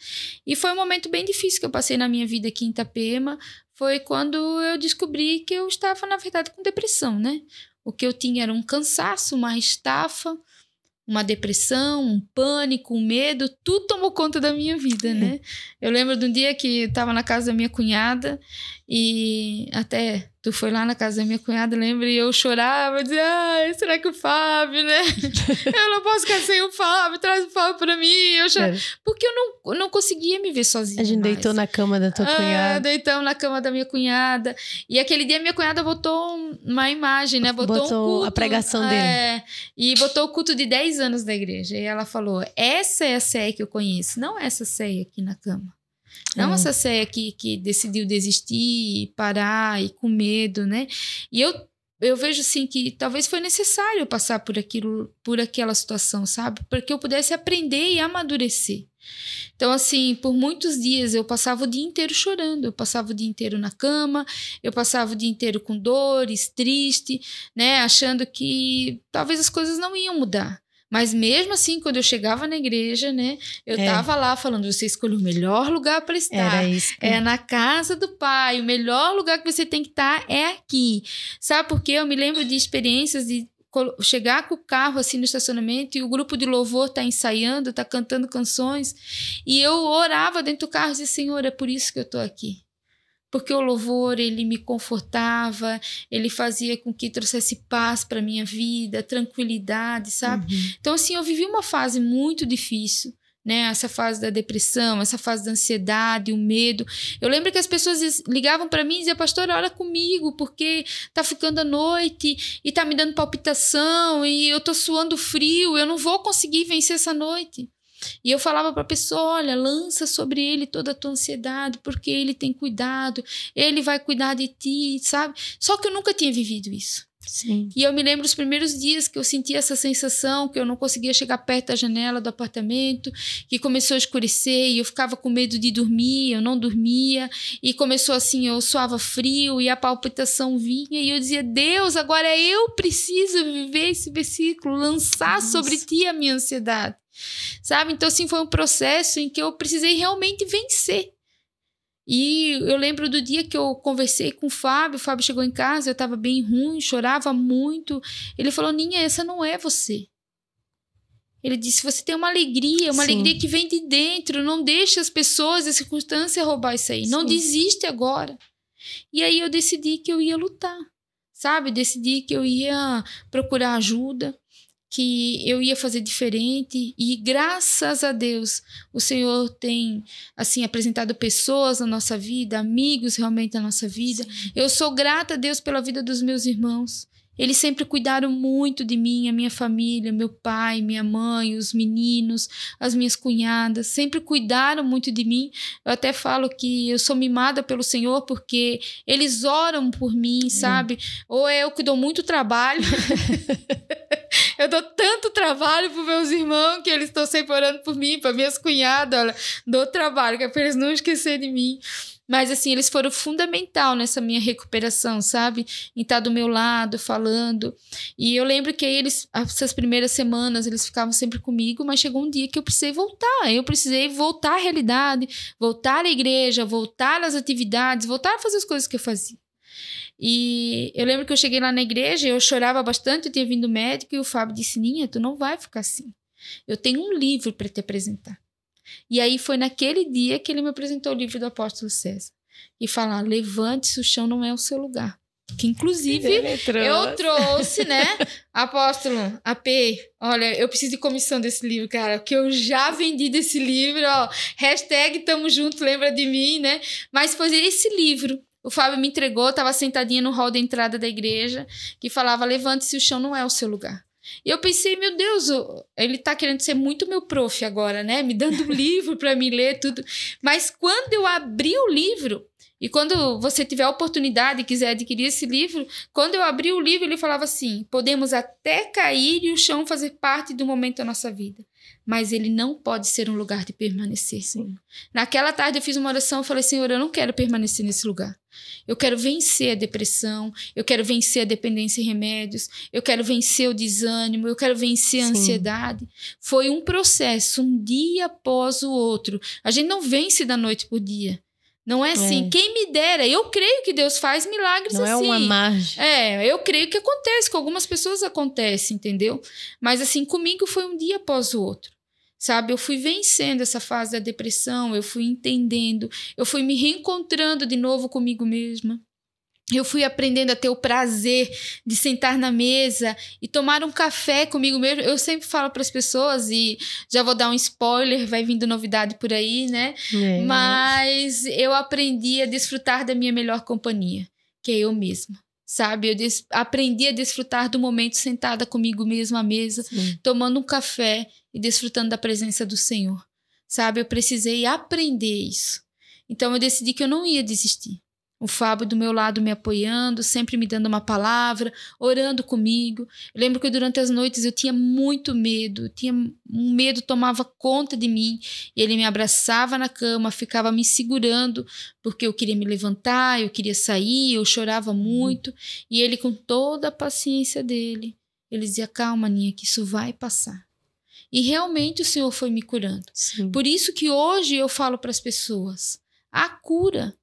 E foi um momento bem difícil que eu passei na minha vida aqui em Itapema. Foi quando eu descobri que eu estava, na verdade, com depressão, né? O que eu tinha era um cansaço, uma estafa, uma depressão, um pânico, um medo, tudo tomou conta da minha vida, né? Eu lembro de um dia que eu tava na casa da minha cunhada e até tu foi lá na casa da minha cunhada, lembra? E eu chorava, dizia, ai, será que o Fábio, né? Eu não posso ficar sem o Fábio, traz o Fábio pra mim. Eu chorava, porque eu não conseguia me ver sozinha. A gente mais. deitou na cama da tua cunhada. Deitamos na cama da minha cunhada. E aquele dia minha cunhada botou uma imagem, né? Botou um culto, a pregação dele. E botou o culto de 10 anos da igreja. E ela falou, essa é a Céia que eu conheço, não essa Céia aqui na cama. Não essa Céia que decidiu desistir, parar e com medo, né? E eu vejo assim que talvez foi necessário passar por aquela situação, sabe? Para que eu pudesse aprender e amadurecer. Então, assim, por muitos dias eu passava o dia inteiro chorando, eu passava o dia inteiro na cama, eu passava o dia inteiro com dores, triste, né? Achando que talvez as coisas não iam mudar. Mas mesmo assim, quando eu chegava na igreja, né, eu tava lá falando, você escolheu o melhor lugar para estar. Era isso. É na casa do Pai, o melhor lugar que você tem que estar é aqui. Sabe por quê? Eu me lembro de experiências de chegar com o carro assim no estacionamento e o grupo de louvor tá ensaiando, tá cantando canções, e eu orava dentro do carro e dizia, Senhor, é por isso que eu tô aqui. Porque o louvor, ele me confortava, ele fazia com que trouxesse paz para minha vida, tranquilidade, sabe? Então, assim, eu vivi uma fase muito difícil, né? Essa fase da depressão, essa fase da ansiedade, o medo. Eu lembro que as pessoas ligavam para mim e diziam, pastora, ora comigo, porque tá ficando a noite e tá me dando palpitação e eu tô suando frio, eu não vou conseguir vencer essa noite. E eu falava para a pessoa, olha, lança sobre ele toda a tua ansiedade, porque ele tem cuidado, ele vai cuidar de ti, sabe? Só que eu nunca tinha vivido isso. Sim. E eu me lembro dos primeiros dias que eu sentia essa sensação, que eu não conseguia chegar perto da janela do apartamento, que começou a escurecer e eu ficava com medo de dormir, eu não dormia, e começou assim, eu suava frio e a palpitação vinha, e eu dizia, Deus, agora eu preciso viver esse versículo, lançar sobre ti a minha ansiedade. Sabe? Então, assim, foi um processo em que eu precisei realmente vencer. E eu lembro do dia que eu conversei com o Fábio chegou em casa, eu estava bem ruim, chorava muito. Ele falou, Ninha, essa não é você. Ele disse, você tem uma alegria alegria que vem de dentro, não deixe as pessoas, as circunstâncias roubar isso aí, não desiste agora. E aí eu decidi que eu ia lutar, sabe? Decidi que eu ia procurar ajuda, que eu ia fazer diferente, e graças a Deus o Senhor tem assim apresentado pessoas na nossa vida, amigos realmente na nossa vida. Eu sou grata a Deus pela vida dos meus irmãos. Eles sempre cuidaram muito de mim, a minha família, meu pai, minha mãe, os meninos, as minhas cunhadas, sempre cuidaram muito de mim. Eu até falo que eu sou mimada pelo Senhor porque eles oram por mim, sabe? Ou é eu que dou muito trabalho. Eu dou tanto trabalho para meus irmãos que eles estão sempre orando por mim, para minhas cunhadas, olha, dou trabalho, que é para eles não esquecerem de mim. Mas, assim, eles foram fundamental nessa minha recuperação, sabe? Em estar do meu lado, falando. E eu lembro que essas primeiras semanas, eles ficavam sempre comigo, mas chegou um dia que eu precisei voltar. Eu precisei voltar à realidade, voltar à igreja, voltar às atividades, voltar a fazer as coisas que eu fazia. E eu lembro que eu cheguei lá na igreja, eu chorava bastante, eu tinha vindo médico, e o Fábio disse, Ninha, tu não vai ficar assim. Eu tenho um livro para te apresentar. E aí foi naquele dia que ele me apresentou o livro do apóstolo César. E falar, levante-se, o chão não é o seu lugar. Que inclusive eu trouxe, né? Apóstolo, AP, olha, eu preciso de comissão desse livro, cara, que eu já vendi desse livro, ó. Hashtag tamo junto, lembra de mim, né? Mas foi esse livro. O Fábio me entregou, estava sentadinha no hall da entrada da igreja, que falava, levante-se, o chão não é o seu lugar. E eu pensei, meu Deus, ele tá querendo ser muito meu prof agora, né? Me dando livro para me ler, tudo. Mas quando eu abri o livro, e quando você tiver a oportunidade e quiser adquirir esse livro, quando eu abri o livro, ele falava assim, podemos até cair e o chão fazer parte do momento da nossa vida, mas ele não pode ser um lugar de permanecer. Sim. Naquela tarde eu fiz uma oração, eu falei, Senhor, eu não quero permanecer nesse lugar. Eu quero vencer a depressão, eu quero vencer a dependência em remédios, eu quero vencer o desânimo, eu quero vencer a ansiedade. Foi um processo, um dia após o outro. A gente não vence da noite por dia, Não é assim, quem me dera. Eu creio que Deus faz milagres assim. Não é uma margem. Eu creio que acontece, com algumas pessoas acontece, entendeu? Mas assim, comigo foi um dia após o outro. Sabe, eu fui vencendo essa fase da depressão, eu fui entendendo, eu fui me reencontrando de novo comigo mesma. Eu fui aprendendo a ter o prazer de sentar na mesa e tomar um café comigo mesmo. Eu sempre falo para as pessoas, e já vou dar um spoiler, vai vindo novidade por aí, né? Mas eu aprendi a desfrutar da minha melhor companhia, que é eu mesma. Sabe, eu aprendi a desfrutar do momento sentada comigo mesma à mesa, tomando um café e desfrutando da presença do Senhor. Sabe, eu precisei aprender isso. Então eu decidi que eu não ia desistir. O Fábio do meu lado me apoiando, sempre me dando uma palavra, orando comigo. Eu lembro que durante as noites eu tinha muito medo, um medo tomava conta de mim. E ele me abraçava na cama, ficava me segurando, porque eu queria me levantar, eu queria sair, eu chorava muito. E ele, com toda a paciência dele, ele dizia: calma, Aninha, que isso vai passar. E realmente o Senhor foi me curando. Sim. Por isso que hoje eu falo para as pessoas, a cura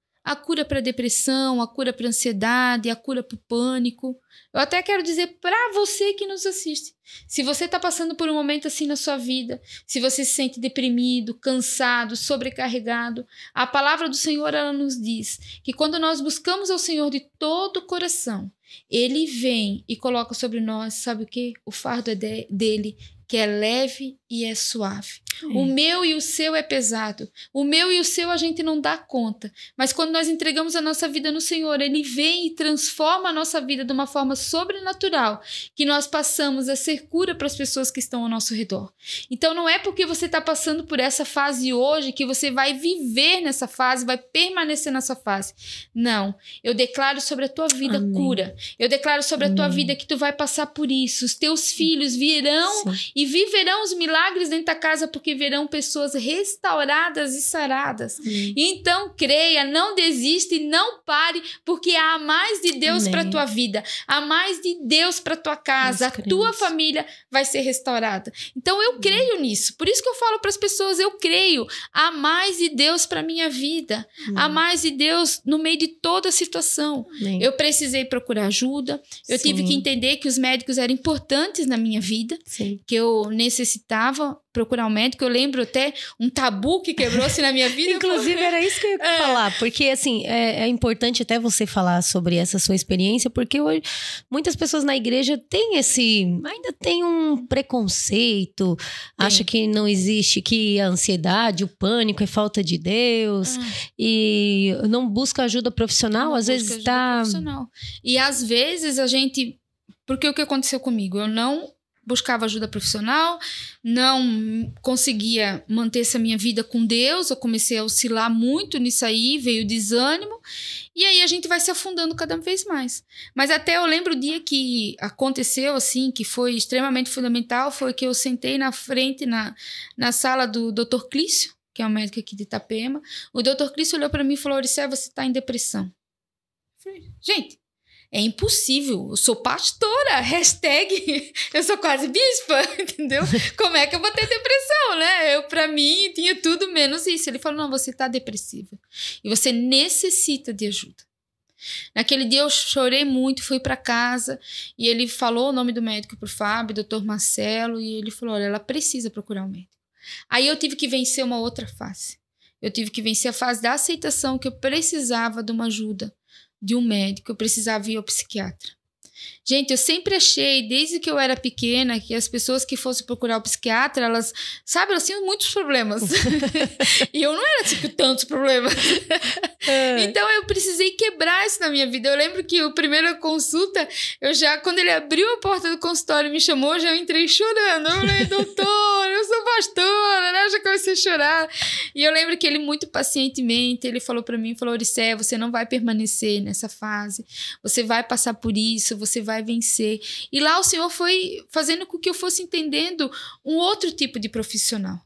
para a depressão, a cura para a ansiedade, a cura para o pânico. Eu até quero dizer para você que nos assiste, se você está passando por um momento assim na sua vida, se você se sente deprimido, cansado, sobrecarregado, a palavra do Senhor, ela nos diz que quando nós buscamos ao Senhor de todo o coração, Ele vem e coloca sobre nós, sabe o quê? O fardo é dele, que é leve e é suave. O meu e o seu é pesado. O meu e o seu a gente não dá conta. Mas quando nós entregamos a nossa vida no Senhor, Ele vem e transforma a nossa vida de uma forma sobrenatural, que nós passamos a ser cura para as pessoas que estão ao nosso redor. Então não é porque você está passando por essa fase hoje que você vai viver nessa fase, vai permanecer nessa fase. Não. Eu declaro sobre a tua vida cura. Eu declaro sobre a tua vida que tu vai passar por isso. Os teus filhos virão e viverão os milagres dentro da casa, porque verão pessoas restauradas e saradas. Então creia, não desista e não pare, porque há mais de Deus para tua vida, há mais de Deus para tua casa, a tua família vai ser restaurada. Então eu creio nisso, por isso que eu falo para as pessoas, eu creio, há mais de Deus para minha vida, há mais de Deus no meio de toda a situação. Eu precisei procurar ajuda, eu tive que entender que os médicos eram importantes na minha vida, que eu necessitava procurar um médico. Eu lembro até um tabu que quebrou-se na minha vida. Inclusive, era isso que eu ia falar. Porque, assim, é importante até você falar sobre essa sua experiência, porque hoje muitas pessoas na igreja têm ainda tem um preconceito, acha que não existe, que a ansiedade, o pânico é falta de Deus, e não busca ajuda profissional, às vezes tá... E às vezes a gente... Porque o que aconteceu comigo? Eu não buscava ajuda profissional, não conseguia manter essa minha vida com Deus, eu comecei a oscilar muito nisso aí, veio desânimo, e aí a gente vai se afundando cada vez mais. Mas até eu lembro o dia que aconteceu, assim, que foi extremamente fundamental, foi que eu sentei na frente, na sala do Dr. Clício, que é um médico aqui de Itapema. O Dr. Clício olhou para mim e falou: Oricé, você está em depressão. Eu falei: gente, é impossível, eu sou pastora, hashtag, eu sou quase bispa, entendeu? Como é que eu vou ter depressão, né? Pra mim, tinha tudo menos isso. Ele falou: não, você tá depressiva e você necessita de ajuda. Naquele dia eu chorei muito, fui pra casa e ele falou o nome do médico pro Fábio, Dr. Marcelo, e ele falou: olha, ela precisa procurar um médico. Aí eu tive que vencer uma outra fase. Eu tive que vencer a fase da aceitação, que eu precisava de uma ajuda, de um médico, eu precisava ir ao psiquiatra. Gente, eu sempre achei, desde que eu era pequena, que as pessoas que fossem procurar o psiquiatra, elas tinham muitos problemas. E eu não era, tipo, tantos problemas. Então, eu precisei quebrar isso na minha vida. Eu lembro que a primeira consulta, quando ele abriu a porta do consultório e me chamou, eu já entrei chorando. Eu falei: doutor, eu sou pastora, né? Eu já comecei a chorar. E eu lembro que ele, muito pacientemente, ele falou pra mim, Oricé, você não vai permanecer nessa fase. Você vai passar por isso, você vai vencer. E lá o Senhor foi fazendo com que eu fosse entendendo um outro tipo de profissional.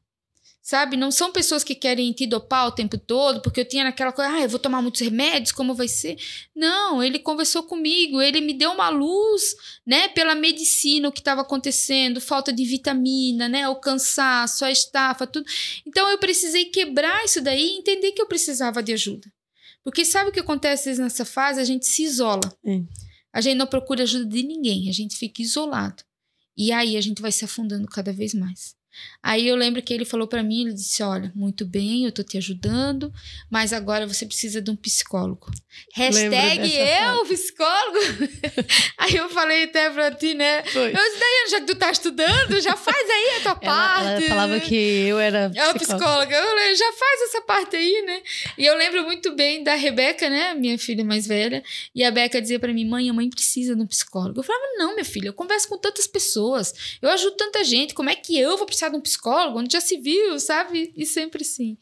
Sabe? Não são pessoas que querem te dopar o tempo todo, porque eu tinha naquela coisa, eu vou tomar muitos remédios, como vai ser? Não, ele conversou comigo, ele me deu uma luz, né, pela medicina, o que estava acontecendo, falta de vitamina, né, o cansaço, a estafa, tudo. Então eu precisei quebrar isso daí e entender que eu precisava de ajuda. Porque sabe o que acontece às vezes nessa fase? A gente se isola. A gente não procura ajuda de ninguém. A gente fica isolado. E aí a gente vai se afundando cada vez mais. Aí eu lembro que ele falou pra mim, ele disse, olha, muito bem, eu tô te ajudando, mas agora você precisa de um psicólogo. Hashtag eu, psicólogo? Aí eu falei até pra ti, né? Foi. Eu disse, Daiane, já que tu tá estudando, já faz aí a tua parte. Ela falava que eu era psicóloga. Eu falei, já faz essa parte aí, né? E eu lembro muito bem da Rebeca, né? Minha filha mais velha. E a Beca dizia pra mim, mãe, a mãe precisa de um psicólogo. Eu falava, não, minha filha, eu converso com tantas pessoas, eu ajudo tanta gente, como é que eu vou precisar de um psicólogo? Onde já se viu, sabe? E sempre sim.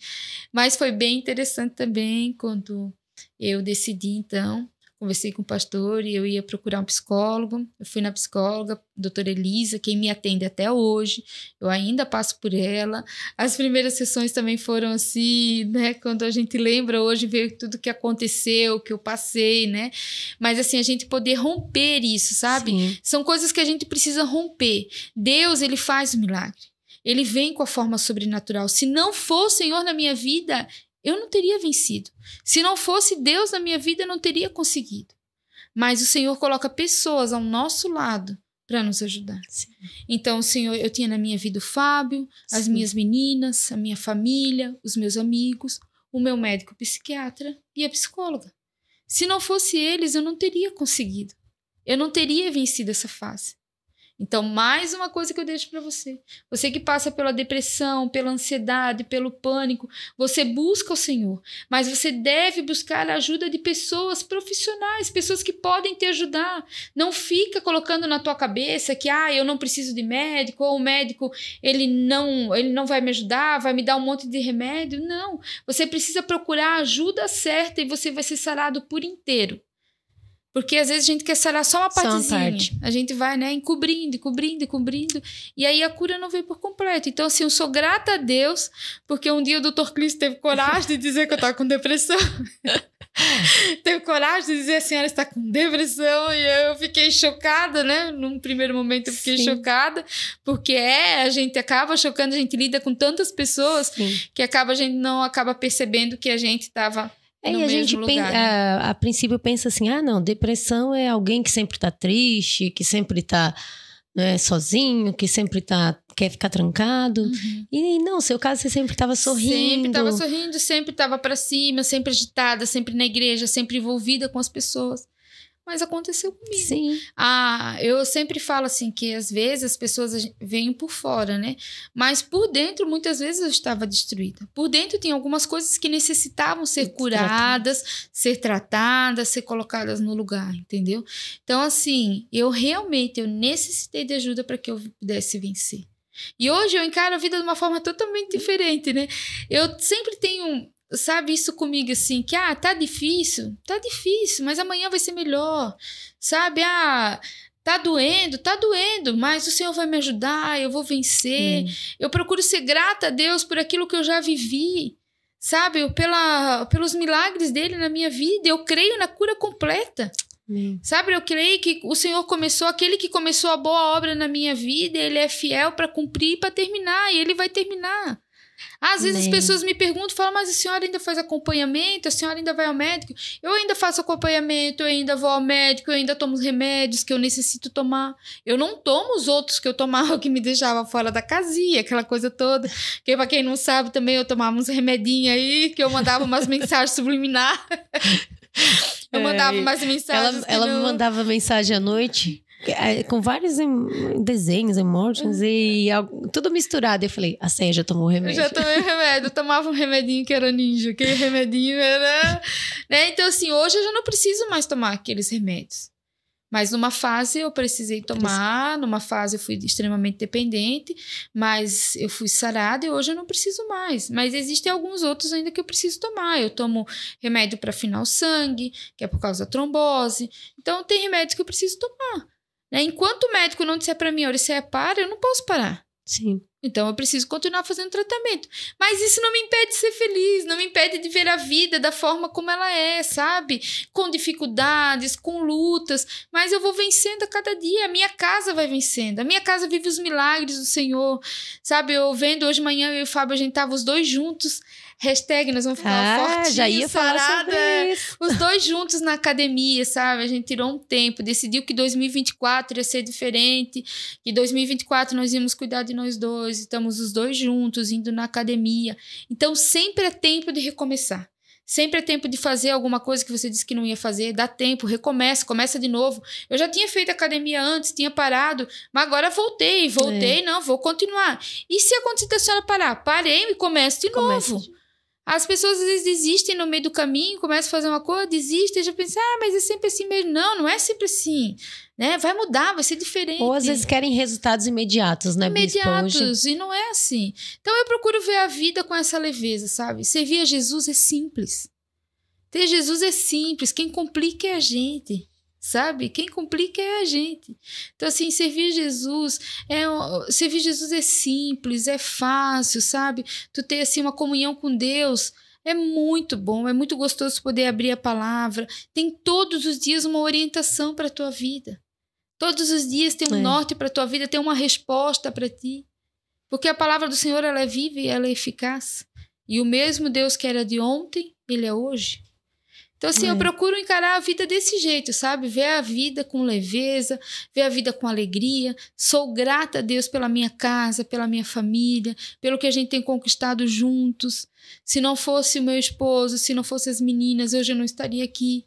Mas foi bem interessante também quando eu decidi, então, conversei com o pastor e eu ia procurar um psicólogo. Eu fui na psicóloga, doutora Elisa, quem me atende até hoje. Eu ainda passo por ela. As primeiras sessões também foram assim, né? Quando a gente lembra hoje, ver tudo que aconteceu, que eu passei, né? Mas assim, a gente poder romper isso, sabe? Sim. São coisas que a gente precisa romper. Deus, ele faz o milagre. Ele vem com a forma sobrenatural. Se não for o Senhor na minha vida, eu não teria vencido. Se não fosse Deus na minha vida, eu não teria conseguido. Mas o Senhor coloca pessoas ao nosso lado para nos ajudar. Sim. Então, o Senhor, eu tinha na minha vida o Fábio, as Sim. minhas meninas, a minha família, os meus amigos, o meu médico psiquiatra e a psicóloga. Se não fosse eles, eu não teria conseguido. Eu não teria vencido essa fase. Então, mais uma coisa que eu deixo para você. Você que passa pela depressão, pela ansiedade, pelo pânico, você busca o Senhor. Mas você deve buscar a ajuda de pessoas profissionais, pessoas que podem te ajudar. Não fica colocando na tua cabeça que eu não preciso de médico, ou o médico ele não vai me ajudar, vai me dar um monte de remédio. Não, você precisa procurar a ajuda certa e você vai ser sarado por inteiro. Porque às vezes a gente quer sarar só uma partezinha. A gente vai, né, encobrindo. E aí a cura não veio por completo. Então, assim, eu sou grata a Deus, porque um dia o Dr. Clício teve coragem de dizer que eu estava com depressão. Teve coragem de dizer, a senhora está com depressão. E eu fiquei chocada, né? Num primeiro momento eu fiquei chocada. Porque a gente acaba chocando, a gente lida com tantas pessoas que a gente não acaba percebendo que a gente estava... E a gente a princípio pensa assim, não, depressão é alguém que sempre tá triste, que sempre tá sozinho, que sempre quer ficar trancado. Uhum. E não, no seu caso você sempre estava sorrindo. Sempre estava sorrindo, sempre estava para cima, sempre agitada, sempre na igreja, sempre envolvida com as pessoas. Mas aconteceu comigo. Sim. Eu sempre falo assim, que às vezes as pessoas veem por fora, né? Mas por dentro, muitas vezes eu estava destruída. Por dentro tem algumas coisas que necessitavam ser curadas, ser tratadas, ser colocadas no lugar, entendeu? Então, assim, eu necessitei de ajuda para que eu pudesse vencer. E hoje eu encaro a vida de uma forma totalmente diferente, né? Eu sempre tenho... Sabe, isso comigo assim, que tá difícil, mas amanhã vai ser melhor, sabe, tá doendo, mas o Senhor vai me ajudar, eu vou vencer. Eu procuro ser grata a Deus por aquilo que eu já vivi, sabe, pelos milagres dele na minha vida. Eu creio na cura completa. Sabe, eu creio que o Senhor aquele que começou a boa obra na minha vida, ele é fiel para cumprir e para terminar, e ele vai terminar. Às vezes as pessoas me perguntam, falam, mas a senhora ainda faz acompanhamento? A senhora ainda vai ao médico? Eu ainda faço acompanhamento, eu ainda vou ao médico, eu ainda tomo os remédios que eu necessito tomar. Eu não tomo os outros que eu tomava, que me deixava fora da casinha, aquela coisa toda. Que pra quem não sabe também, eu tomava uns remedinhos aí, que eu mandava umas mensagens subliminares. Eu mandava umas mensagens. Ela me mandava mensagem à noite... com vários desenhos, emojis e tudo misturado. Eu falei, a Céia já tomou remédio. Eu já tomei remédio. Eu tomava um remedinho que era ninja. Aquele remedinho era... né? Então, assim, hoje eu já não preciso mais tomar aqueles remédios. Mas numa fase eu precisei tomar, numa fase eu fui extremamente dependente, mas eu fui sarada e hoje eu não preciso mais. Mas existem alguns outros ainda que eu preciso tomar. Eu tomo remédio para afinar o sangue, que é por causa da trombose. Então, tem remédios que eu preciso tomar. Enquanto o médico não disser para mim, Auricéia, para, eu não posso parar. Sim. Então eu preciso continuar fazendo tratamento. Mas isso não me impede de ser feliz, não me impede de ver a vida da forma como ela é, sabe? Com dificuldades, com lutas, mas eu vou vencendo a cada dia. A minha casa vai vencendo, a minha casa vive os milagres do Senhor, sabe? Eu vendo hoje de manhã, eu e o Fábio, a gente tava os dois juntos. Hashtag, nós vamos ficar fortinhos, já ia falar sarada. sobre isso. Os dois juntos na academia, sabe? A gente tirou um tempo, decidiu que 2024 ia ser diferente, que 2024 nós íamos cuidar de nós dois, estamos os dois juntos, indo na academia. Então, sempre é tempo de recomeçar. Sempre é tempo de fazer alguma coisa que você disse que não ia fazer. Dá tempo, recomeça, começa de novo. Eu já tinha feito academia antes, tinha parado, mas agora voltei, não, vou continuar. E se acontecer a senhora parar? Parei e começo de novo. As pessoas às vezes desistem no meio do caminho, começam a fazer uma coisa, desistem, já pensam, mas é sempre assim mesmo. Não, não é sempre assim, né? Vai mudar, vai ser diferente. Ou às vezes querem resultados imediatos, né, Bispa? Imediatos, e não é assim. Então eu procuro ver a vida com essa leveza, sabe? Servir a Jesus é simples. Ter Jesus é simples, quem complica é a gente. Sabe? Quem complica é a gente. Então, assim, servir Jesus é simples, é fácil, sabe? Tu ter, assim, uma comunhão com Deus é muito bom, é muito gostoso poder abrir a palavra. Tem todos os dias uma orientação para a tua vida. Todos os dias tem um norte para a tua vida, tem uma resposta para ti. Porque a palavra do Senhor, ela é viva e ela é eficaz. E o mesmo Deus que era de ontem, Ele é hoje. Então, assim, eu procuro encarar a vida desse jeito, sabe? Ver a vida com leveza, ver a vida com alegria. Sou grata a Deus pela minha casa, pela minha família, pelo que a gente tem conquistado juntos. Se não fosse o meu esposo, se não fossem as meninas, hoje eu não estaria aqui,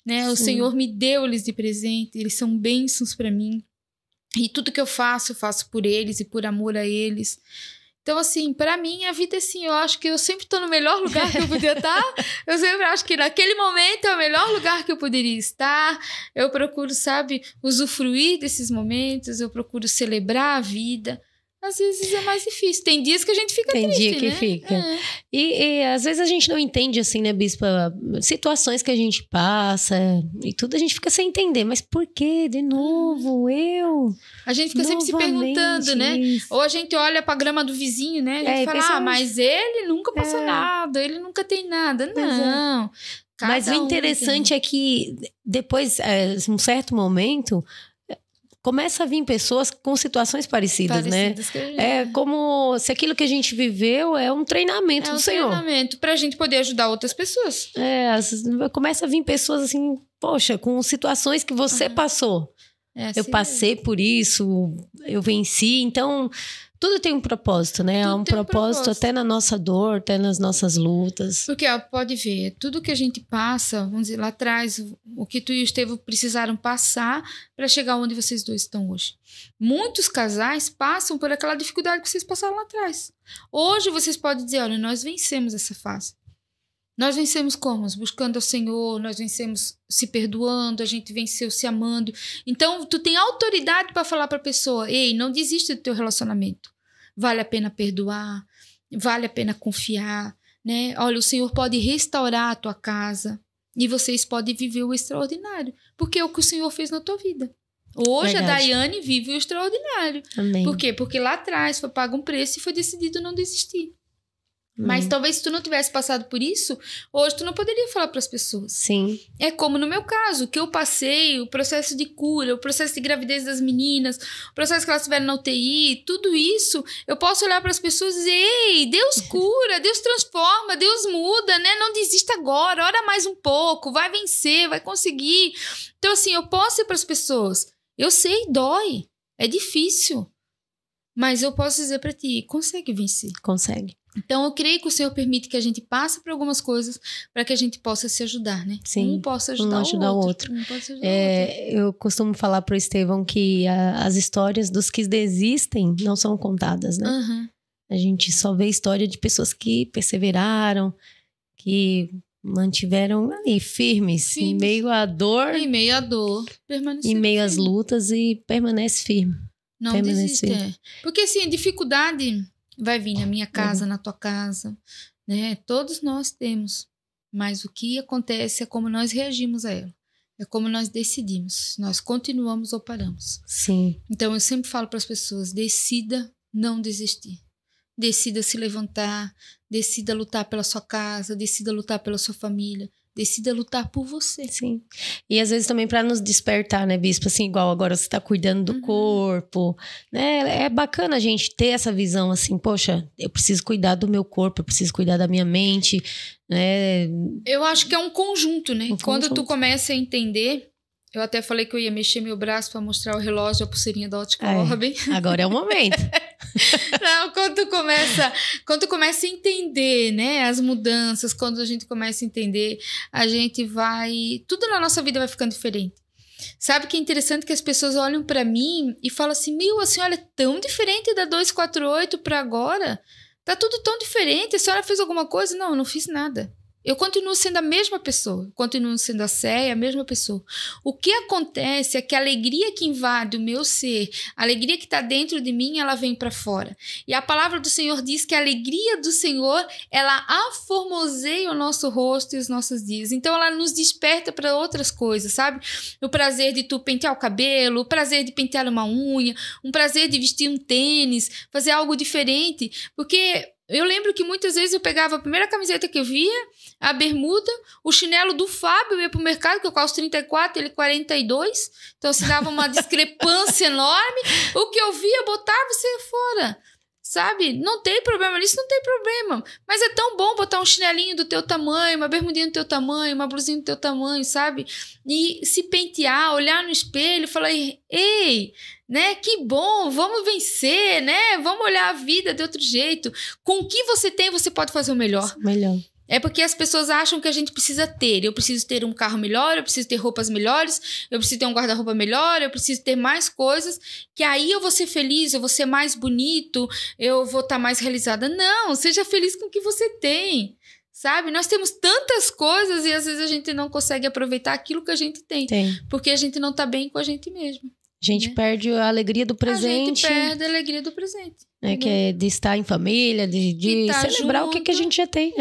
né? O Senhor me deu eles de presente, eles são bênçãos para mim. E tudo que eu faço por eles e por amor a eles. Então, assim, para mim, a vida é assim, eu acho que eu sempre estou no melhor lugar que eu podia estar. Eu sempre acho que naquele momento é o melhor lugar que eu poderia estar. Eu procuro, sabe, usufruir desses momentos, eu procuro celebrar a vida. Às vezes é mais difícil. Tem dias que a gente fica triste, Tem dia que né? fica. E às vezes a gente não entende, assim, né, Bispa? Situações que a gente passa e tudo a gente fica sem entender. Mas por quê? De novo, eu? A gente fica sempre se perguntando, né? Isso. Ou a gente olha pra grama do vizinho, né? A gente fala, mas ele nunca passa nada, ele nunca tem nada. Não. Mas o interessante é que depois, um certo momento, começa a vir pessoas com situações parecidas, né? É como se aquilo que a gente viveu é um treinamento do Senhor. É um treinamento pra gente poder ajudar outras pessoas. Começa a vir pessoas assim, poxa, com situações que você passou. Assim eu passei por isso, eu venci, então tudo tem um propósito, né? Há um propósito até na nossa dor, até nas nossas lutas. Porque, pode ver, tudo que a gente passa, vamos dizer, lá atrás, o que tu e o Estevão precisaram passar para chegar onde vocês dois estão hoje. Muitos casais passam por aquela dificuldade que vocês passaram lá atrás. Hoje vocês podem dizer, olha, nós vencemos essa fase. Nós vencemos como? Buscando ao Senhor, nós vencemos se perdoando, a gente venceu se amando. Então, tu tem autoridade para falar para a pessoa, ei, não desista do teu relacionamento. Vale a pena perdoar, vale a pena confiar, né? Olha, o Senhor pode restaurar a tua casa e vocês podem viver o extraordinário, porque é o que o Senhor fez na tua vida. Hoje a Daiane vive o extraordinário. Amém. Por quê? Porque lá atrás foi pago um preço e foi decidido não desistir. Mas talvez se tu não tivesse passado por isso, hoje tu não poderia falar para as pessoas. Sim. É como no meu caso, que eu passei, o processo de cura, o processo de gravidez das meninas, o processo que elas tiveram na UTI, tudo isso, eu posso olhar para as pessoas e dizer, ei, Deus cura, Deus transforma, Deus muda, né? Não desista agora, ora mais um pouco, vai vencer, vai conseguir. Então, assim, eu posso ir para as pessoas, eu sei, dói, é difícil, mas eu posso dizer para ti, consegue vencer. Consegue. Então, eu creio que o Senhor permite que a gente passe por algumas coisas para que a gente possa se ajudar, né? Sim, um possa ajudar o outro. Um possa ajudar o outro. Eu costumo falar pro Estevão que as histórias dos que desistem não são contadas, né? Uhum. A gente só vê história de pessoas que perseveraram, que mantiveram ali firmes. Em meio à dor. Em meio à dor. Em meio às lutas e permanece firme. Não desiste, Porque, assim, dificuldade vai vir na minha casa, na tua casa, né? Todos nós temos. Mas o que acontece é como nós reagimos a ela. É como nós decidimos. Nós continuamos ou paramos. Sim. Então, eu sempre falo para as pessoas, decida não desistir. Decida se levantar, decida lutar pela sua casa, decida lutar pela sua família, Decida lutar por você. Sim. E às vezes também para nos despertar, né, Bispo? Assim, igual agora você tá cuidando do corpo, né? É bacana a gente ter essa visão assim, poxa, eu preciso cuidar do meu corpo, eu preciso cuidar da minha mente, né? Eu acho que é um conjunto, né? Quando tu conjunto. começa a entender... Eu até falei que eu ia mexer meu braço para mostrar o relógio, a pulseirinha da Ótica Orbem. Agora é o momento. Não, quando tu começa a entender, né, as mudanças, quando a gente começa a entender, a gente vai... Tudo na nossa vida vai ficando diferente. Sabe que é interessante que as pessoas olham para mim e falam assim, a senhora é tão diferente da 248 para agora? Tá tudo tão diferente, a senhora fez alguma coisa? Não, eu não fiz nada. Eu continuo sendo a mesma pessoa, continuo sendo a Céia, a mesma pessoa. O que acontece é que a alegria que invade o meu ser, a alegria que está dentro de mim, ela vem para fora. E a palavra do Senhor diz que a alegria do Senhor, ela aformoseia o nosso rosto e os nossos dias. Então, ela nos desperta para outras coisas, sabe? O prazer de tu pentear o cabelo, o prazer de pentear uma unha, um prazer de vestir um tênis, fazer algo diferente. Porque... eu lembro que muitas vezes eu pegava a primeira camiseta que eu via, a bermuda, o chinelo do Fábio, eu ia pro mercado, que eu calço 34, ele 42. Então, se dava uma discrepância enorme. O que eu via, botava e saia fora. Sabe? Não tem problema nisso, não tem problema. Mas é tão bom botar um chinelinho do teu tamanho, uma bermudinha do teu tamanho, uma blusinha do teu tamanho, sabe? E se pentear, olhar no espelho e falar, ei... né? Que bom, vamos vencer, né? Vamos olhar a vida de outro jeito. Com o que você tem, você pode fazer o melhor. Melhor. É porque as pessoas acham que a gente precisa ter. Eu preciso ter um carro melhor, eu preciso ter roupas melhores, eu preciso ter um guarda-roupa melhor, eu preciso ter mais coisas, que aí eu vou ser feliz, eu vou ser mais bonito, eu vou estar mais realizada. Não, seja feliz com o que você tem. Sabe? Nós temos tantas coisas e às vezes a gente não consegue aproveitar aquilo que a gente tem. Porque a gente não tá bem com a gente mesmo. A gente perde a alegria do presente. A gente perde a alegria do presente. Que é de estar em família, de tá celebrar junto. O que a gente já tem.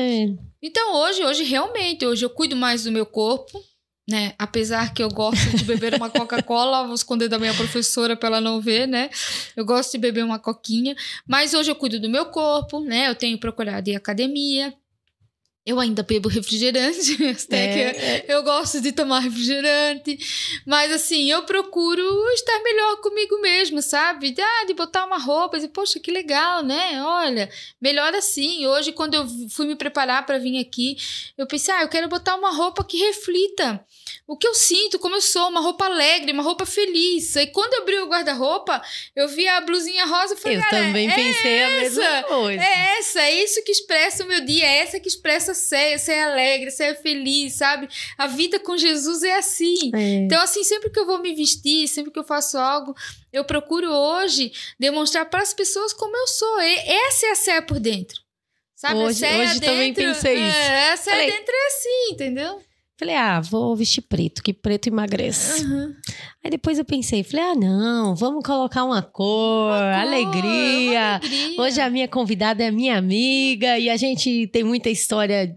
Então, hoje realmente, eu cuido mais do meu corpo, né? Apesar que eu gosto de beber uma Coca-Cola, vou esconder da minha professora para ela não ver, né? Eu gosto de beber uma coquinha. Mas hoje eu cuido do meu corpo, né? Eu tenho procurado ir à academia. Eu ainda bebo refrigerante, até que eu gosto de tomar refrigerante. Mas, assim, eu procuro estar melhor comigo mesma, sabe? De botar uma roupa e, poxa, que legal, né? Olha, melhor assim. Hoje, quando eu fui me preparar para vir aqui, eu pensei, eu quero botar uma roupa que reflita o que eu sinto, como eu sou, uma roupa alegre, uma roupa feliz. E quando eu abri o guarda-roupa, eu vi a blusinha rosa e falei, eu também pensei a mesma coisa. É isso que expressa o meu dia, é essa que expressa você é alegre, você é feliz, sabe? A vida com Jesus é assim. Então, assim, sempre que eu vou me vestir, sempre que eu faço algo, eu procuro hoje demonstrar para as pessoas como eu sou. Essa é a Céia por dentro. Sabe? Hoje dentro, também pensei isso. A Céia dentro é assim, entendeu? Falei, vou vestir preto, que preto emagrece. Aí depois eu pensei, falei, não, vamos colocar uma cor, alegria. Hoje a minha convidada é a minha amiga e a gente tem muita história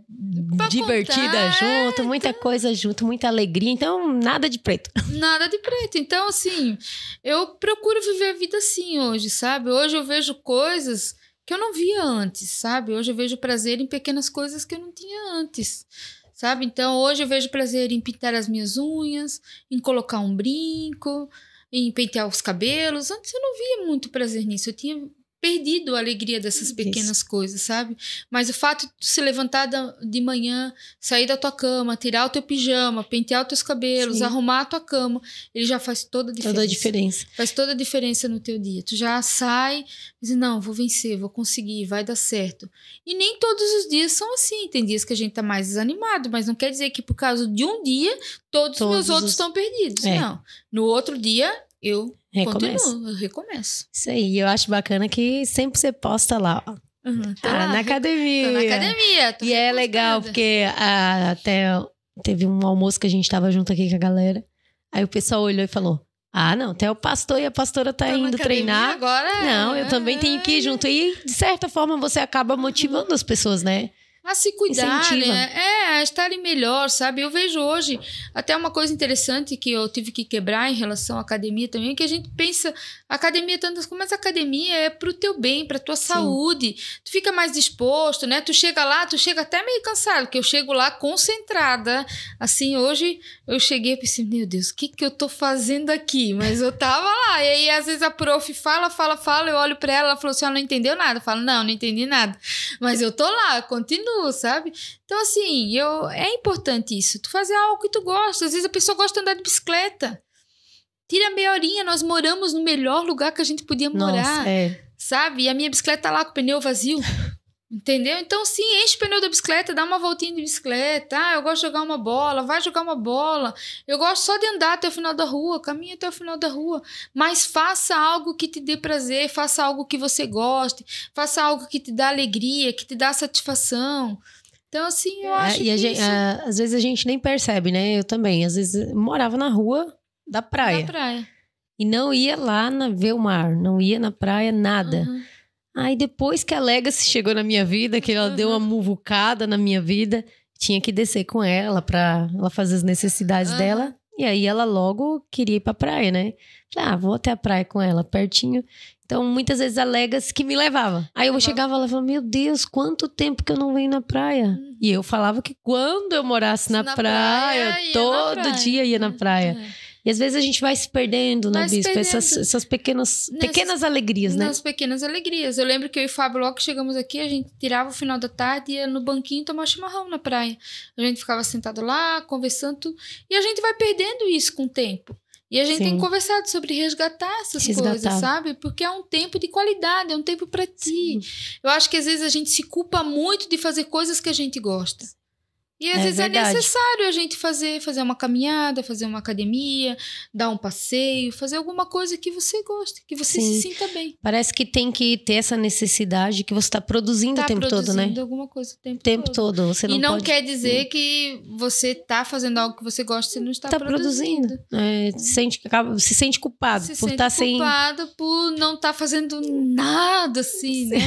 divertida junto, muita coisa junto, muita alegria. Então, nada de preto. Nada de preto. Então, assim, eu procuro viver a vida assim hoje, sabe? Hoje eu vejo coisas que eu não via antes, sabe? Hoje eu vejo prazer em pequenas coisas que eu não tinha antes. Sabe? Então, hoje eu vejo prazer em pintar as minhas unhas, em colocar um brinco, em pentear os cabelos. Antes eu não via muito prazer nisso. Eu tinha perdido a alegria dessas pequenas coisas, sabe? Mas o fato de se levantar de manhã, sair da tua cama, tirar o teu pijama, pentear os teus cabelos, arrumar a tua cama, ele já faz toda a diferença. Toda a diferença. Faz toda a diferença no teu dia. Tu já sai e diz, não, vou vencer, vou conseguir, vai dar certo. E nem todos os dias são assim. Tem dias que a gente tá mais desanimado, mas não quer dizer que por causa de um dia, todos os meus outros estão perdidos. Não. No outro dia, eu recomeço. Isso aí, eu acho bacana que sempre você posta lá, ó. Na academia. Tô na academia. E é legal, porque até teve um almoço que a gente tava junto aqui com a galera. Aí o pessoal olhou e falou, não, até o pastor e a pastora tá indo treinar. Agora não, eu também tenho que ir junto. E, de certa forma, você acaba motivando as pessoas, né? A se cuidar, né? estarem melhor, sabe? Eu vejo hoje até uma coisa interessante que eu tive que quebrar em relação à academia também, que a gente pensa, academia tantas coisas, mas a academia é pro teu bem, pra tua saúde. Tu fica mais disposto, né? Tu chega lá, tu chega até meio cansado, porque eu chego lá concentrada. Assim, hoje eu cheguei e pensei, meu Deus, o que eu tô fazendo aqui? Mas eu tava lá. E aí, às vezes, a prof fala, eu olho pra ela, ela falou assim, ela não entendeu nada. Eu falo, não entendi nada. Mas eu tô lá, continuo, sabe? Então, assim, é importante isso. Tu fazer algo que tu gosta. Às vezes a pessoa gosta de andar de bicicleta. Tira meia horinha, nós moramos no melhor lugar que a gente podia morar. Sabe? E a minha bicicleta tá lá com o pneu vazio. Entendeu? Então, sim, enche o pneu da bicicleta, dá uma voltinha de bicicleta. Ah, eu gosto de jogar uma bola, vai jogar uma bola. Eu gosto só de andar até o final da rua, caminha até o final da rua. Mas faça algo que te dê prazer, faça algo que você goste, faça algo que te dá alegria, que te dá satisfação. Então, assim, eu acho que às vezes a gente nem percebe, né? Eu também. Às vezes morava na rua da praia. E não ia lá ver o mar, não ia na praia, nada. Aí depois que a Legacy chegou na minha vida, que ela deu uma muvucada na minha vida, tinha que descer com ela pra ela fazer as necessidades dela. E aí ela logo queria ir pra praia, né? Falei, vou até a praia com ela, pertinho. Então, muitas vezes a Legacy que me levava. Aí eu chegava lá e falava, meu Deus, quanto tempo que eu não venho na praia. E eu falava que quando eu morasse na praia todo dia ia na praia. E às vezes a gente vai se perdendo, né, Bispo? Essas pequenas alegrias, né? Nas pequenas alegrias. Eu lembro que eu e o Fábio, logo que chegamos aqui, a gente tirava o final da tarde e ia no banquinho tomar chimarrão na praia. A gente ficava sentado lá, conversando. E a gente vai perdendo isso com o tempo. E a gente tem conversado sobre resgatar essas coisas, sabe? Porque é um tempo de qualidade, é um tempo pra ti. Eu acho que às vezes a gente se culpa muito de fazer coisas que a gente gosta. E às vezes verdade. É necessário a gente fazer uma caminhada, fazer uma academia, dar um passeio, fazer alguma coisa que você goste, que você se sinta bem. Parece que tem que ter essa necessidade que você está produzindo o tempo todo, né? Alguma coisa o tempo todo. Você não não pode... quer dizer que você está fazendo algo que você gosta e você não está produzindo. Se sente culpado por estar sem... culpado por não estar fazendo nada assim, né?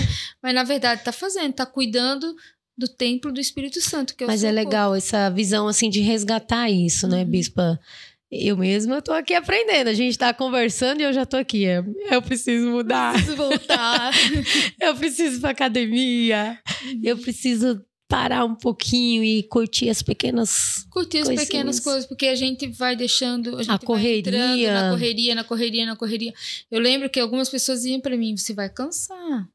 Mas na verdade está fazendo, está cuidando do templo do Espírito Santo, que é o Mas é legal essa visão, assim, de resgatar isso, né, Bispa? Eu mesma tô aqui aprendendo. A gente tá conversando e eu já tô aqui. Eu preciso mudar. Preciso voltar. Eu preciso ir pra academia. Eu preciso parar um pouquinho e curtir as pequenas coisinhas. As pequenas coisas, porque a gente vai deixando... A correria. Vai entrando na correria. Eu lembro que algumas pessoas iam pra mim, você vai cansar.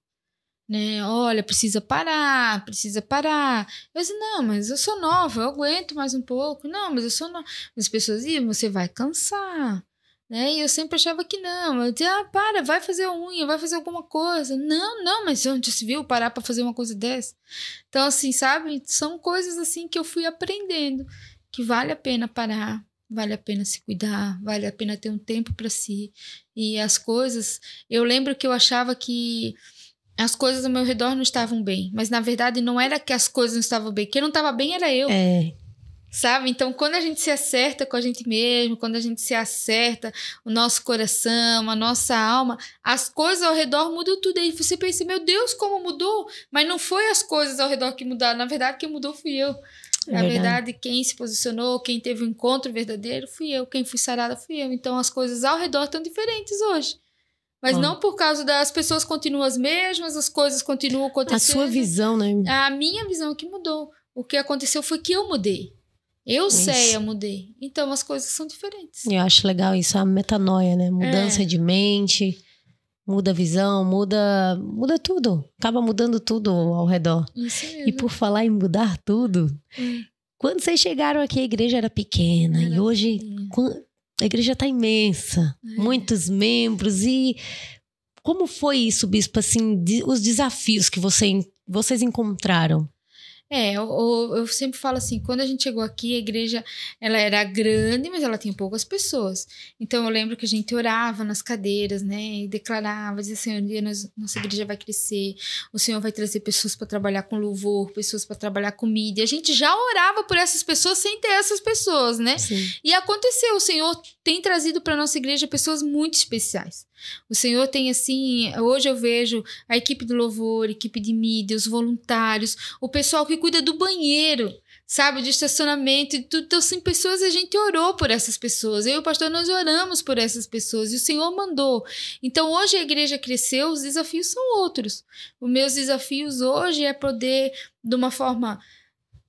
Né? Olha, precisa parar. Eu disse, não, mas eu sou nova, eu aguento mais um pouco. Não, mas eu sou nova. As pessoas iam, você vai cansar. Né? E eu sempre achava que não. Eu dizia, vai fazer unha, vai fazer alguma coisa. Não, mas onde se viu parar para fazer uma coisa dessa? Então, assim, sabe? São coisas assim que eu fui aprendendo, que vale a pena parar. Vale a pena se cuidar, vale a pena ter um tempo para si. E as coisas... Eu lembro que eu achava que as coisas ao meu redor não estavam bem. Mas, na verdade, não era que as coisas não estavam bem. Quem não estava bem era eu. Sabe? Então, quando a gente se acerta com a gente mesmo, quando a gente se acerta o nosso coração, a nossa alma, as coisas ao redor mudam tudo. Aí você pensa, meu Deus, como mudou? Mas não foi as coisas ao redor que mudaram. Na verdade, quem mudou fui eu. Na verdade, quem se posicionou, quem teve um encontro verdadeiro, fui eu. Quem fui sarada, fui eu. Então, as coisas ao redor estão diferentes hoje. Mas não por causa das pessoas continuam as mesmas, as coisas continuam acontecendo. A sua visão, né? A minha visão que mudou. O que aconteceu foi que eu mudei. Eu mudei. Então, as coisas são diferentes. Eu acho legal isso, a metanoia, né? Mudança de mente, muda a visão, muda tudo. Acaba mudando tudo ao redor. Isso mesmo. E por falar em mudar tudo, quando vocês chegaram aqui, a igreja era pequena. E hoje... A igreja está imensa, muitos membros. E como foi isso, Bispo? Assim, os desafios que vocês encontraram? Eu sempre falo assim, quando a gente chegou aqui, a igreja ela era grande, mas ela tinha poucas pessoas. Então eu lembro que a gente orava nas cadeiras, né, e declarava, dizia, Senhor, nossa igreja vai crescer, o Senhor vai trazer pessoas para trabalhar com louvor, pessoas para trabalhar com mídia. A gente já orava por essas pessoas sem ter essas pessoas, né? Sim. E aconteceu, o Senhor tem trazido para nossa igreja pessoas muito especiais. O Senhor tem assim, hoje eu vejo a equipe do louvor, a equipe de mídia, os voluntários, o pessoal que cuida do banheiro, sabe, de estacionamento e tudo. Então, assim, pessoas, a gente orou por essas pessoas. Eu e o pastor, nós oramos por essas pessoas e o Senhor mandou. Então, hoje a igreja cresceu, os desafios são outros. Os meus desafios hoje é poder, de uma forma,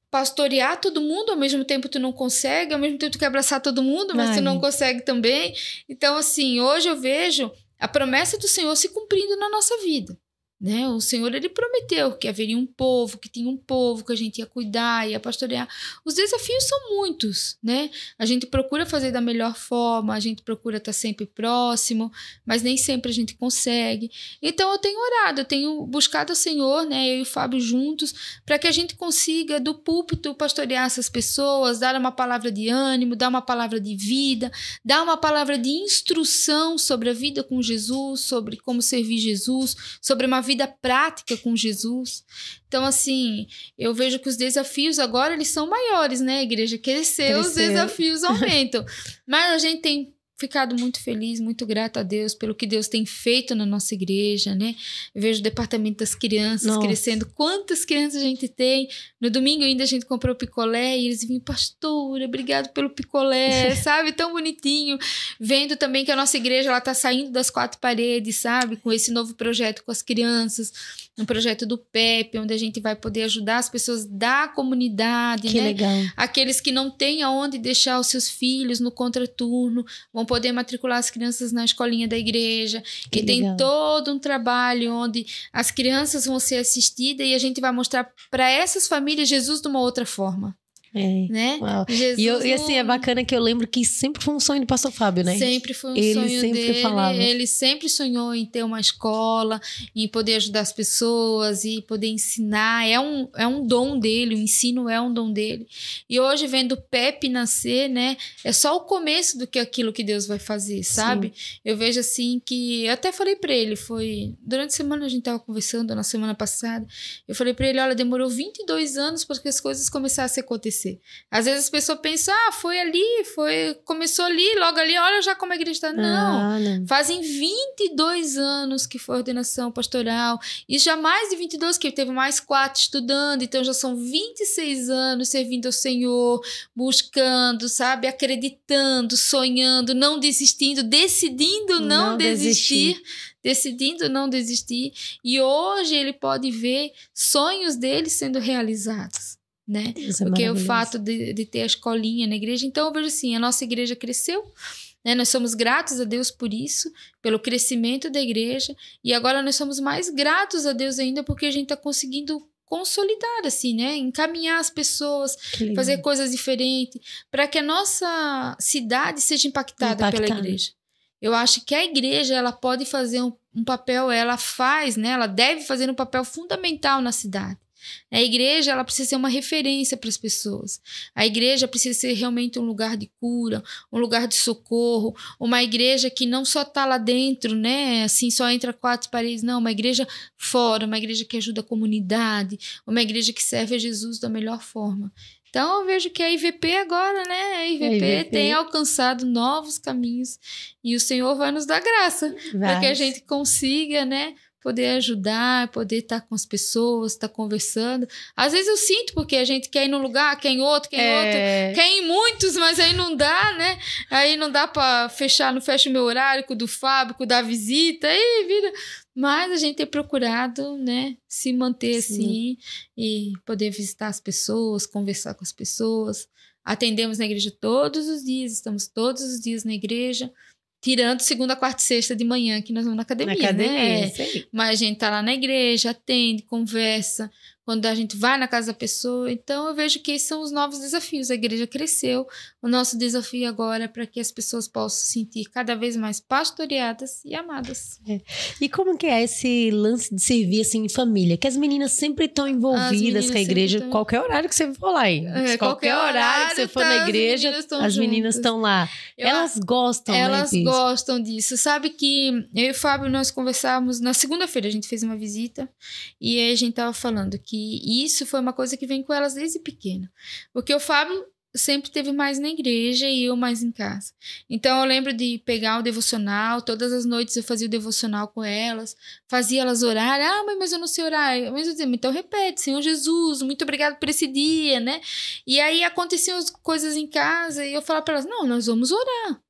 pastorear todo mundo, ao mesmo tempo tu não consegue, ao mesmo tempo tu quer abraçar todo mundo, mas tu não consegue também. Então, assim, hoje eu vejo a promessa do Senhor se cumprindo na nossa vida. Né? O Senhor, ele prometeu que haveria um povo, que tinha um povo que a gente ia cuidar, ia pastorear. Os desafios são muitos, né? A gente procura fazer da melhor forma, a gente procura estar sempre próximo, mas nem sempre a gente consegue. Então eu tenho orado, eu tenho buscado ao Senhor, né? Eu e o Fábio juntos, para que a gente consiga do púlpito pastorear essas pessoas, dar uma palavra de ânimo, dar uma palavra de vida, dar uma palavra de instrução sobre a vida com Jesus, sobre como servir Jesus, sobre uma vida prática com Jesus. Então, assim, eu vejo que os desafios agora, eles são maiores, né? A igreja cresceu. Os desafios aumentam. Mas a gente tem ficado muito feliz, muito grata a Deus pelo que Deus tem feito na nossa igreja, né? Eu vejo o departamento das crianças crescendo. Quantas crianças a gente tem? No domingo ainda a gente comprou picolé e eles vinham, pastora, obrigado pelo picolé, sabe? Tão bonitinho. Vendo também que a nossa igreja, ela tá saindo das 4 paredes, sabe? Com esse novo projeto com as crianças, um projeto do PEP, onde a gente vai poder ajudar as pessoas da comunidade, que né? Legal. Aqueles que não têm aonde deixar os seus filhos no contraturno, vão poder matricular as crianças na escolinha da igreja. Que e legal. tem todo um trabalho onde as crianças vão ser assistidas e a gente vai mostrar para essas famílias Jesus de uma outra forma. Né? Jesus, e assim, é bacana que eu lembro que sempre foi um sonho do pastor Fábio, né? Sempre foi um ele sonho sempre dele. Falava. Ele sempre sonhou em ter uma escola, em poder ajudar as pessoas e poder ensinar. É um dom dele, o ensino é um dom dele. E hoje, vendo o Pepe nascer, né? É só o começo do que aquilo que Deus vai fazer, sabe? Sim. Eu vejo assim que... Eu até falei pra ele, durante a semana a gente tava conversando, na semana passada, eu falei pra ele, olha, demorou 22 anos para que as coisas começassem a acontecer. Às vezes as pessoas pensam, começou ali, logo ali, olha já como a igreja está. Não, fazem 22 anos que foi a ordenação pastoral, e já mais de 22, que teve mais 4 estudando, então já são 26 anos servindo ao Senhor, buscando, sabe, acreditando, sonhando, não desistindo, decidindo não desistir. Decidindo não desistir, e hoje ele pode ver sonhos dele sendo realizados. Né? Porque o fato de ter a escolinha na igreja, então eu vejo assim, a nossa igreja cresceu, né? Nós somos gratos a Deus por isso, pelo crescimento da igreja, e agora nós somos mais gratos a Deus ainda porque a gente está conseguindo consolidar, assim, né? Encaminhar as pessoas, fazer coisas diferentes, para que a nossa cidade seja impactada pela igreja. Eu acho que a igreja, ela pode fazer um papel, ela faz, né? Ela deve fazer um papel fundamental na cidade. A igreja, ela precisa ser uma referência para as pessoas. A igreja precisa ser realmente um lugar de cura, um lugar de socorro, uma igreja que não só está lá dentro, né? Assim, só entra 4 paredes, não, uma igreja fora, uma igreja que ajuda a comunidade, uma igreja que serve a Jesus da melhor forma. Então, eu vejo que a IVP agora, né? A IVP tem alcançado novos caminhos e o Senhor vai nos dar graça para que a gente consiga, né? Poder ajudar, poder estar com as pessoas, estar conversando. Às vezes eu sinto, porque a gente quer ir num lugar, quer em outro, quer em muitos, mas aí não dá, né? Aí não dá para fechar, não fecha o meu horário com o do Fábio, com o da visita, aí vira... Mas a gente tem procurado, né, se manter assim e poder visitar as pessoas, conversar com as pessoas. Atendemos na igreja todos os dias, estamos todos os dias na igreja. Tirando segunda, quarta e sexta de manhã, que nós vamos na academia, né? Mas a gente tá lá na igreja, atende, conversa. Quando a gente vai na casa da pessoa. Então, eu vejo que esses são os novos desafios. A igreja cresceu. O nosso desafio agora é para que as pessoas possam se sentir cada vez mais pastoreadas e amadas. E como que é esse lance de servir assim em família? Que as meninas sempre estão envolvidas com a igreja, qualquer horário que você for lá. Qualquer horário que você for na igreja, as meninas estão lá. Elas gostam, Elas gostam disso. Sabe que eu e o Fábio, nós conversávamos na segunda-feira, a gente fez uma visita e aí a gente tava falando que isso foi uma coisa que vem com elas desde pequena. Porque o Fábio sempre teve mais na igreja e eu mais em casa. Então eu lembro de pegar o devocional, todas as noites eu fazia o devocional com elas, fazia elas orar. Ah, mãe, mas eu não sei orar. Mas eu dizia, então repete, Senhor Jesus, muito obrigado por esse dia, né? E aí aconteciam as coisas em casa e eu falava para elas, não, nós vamos orar.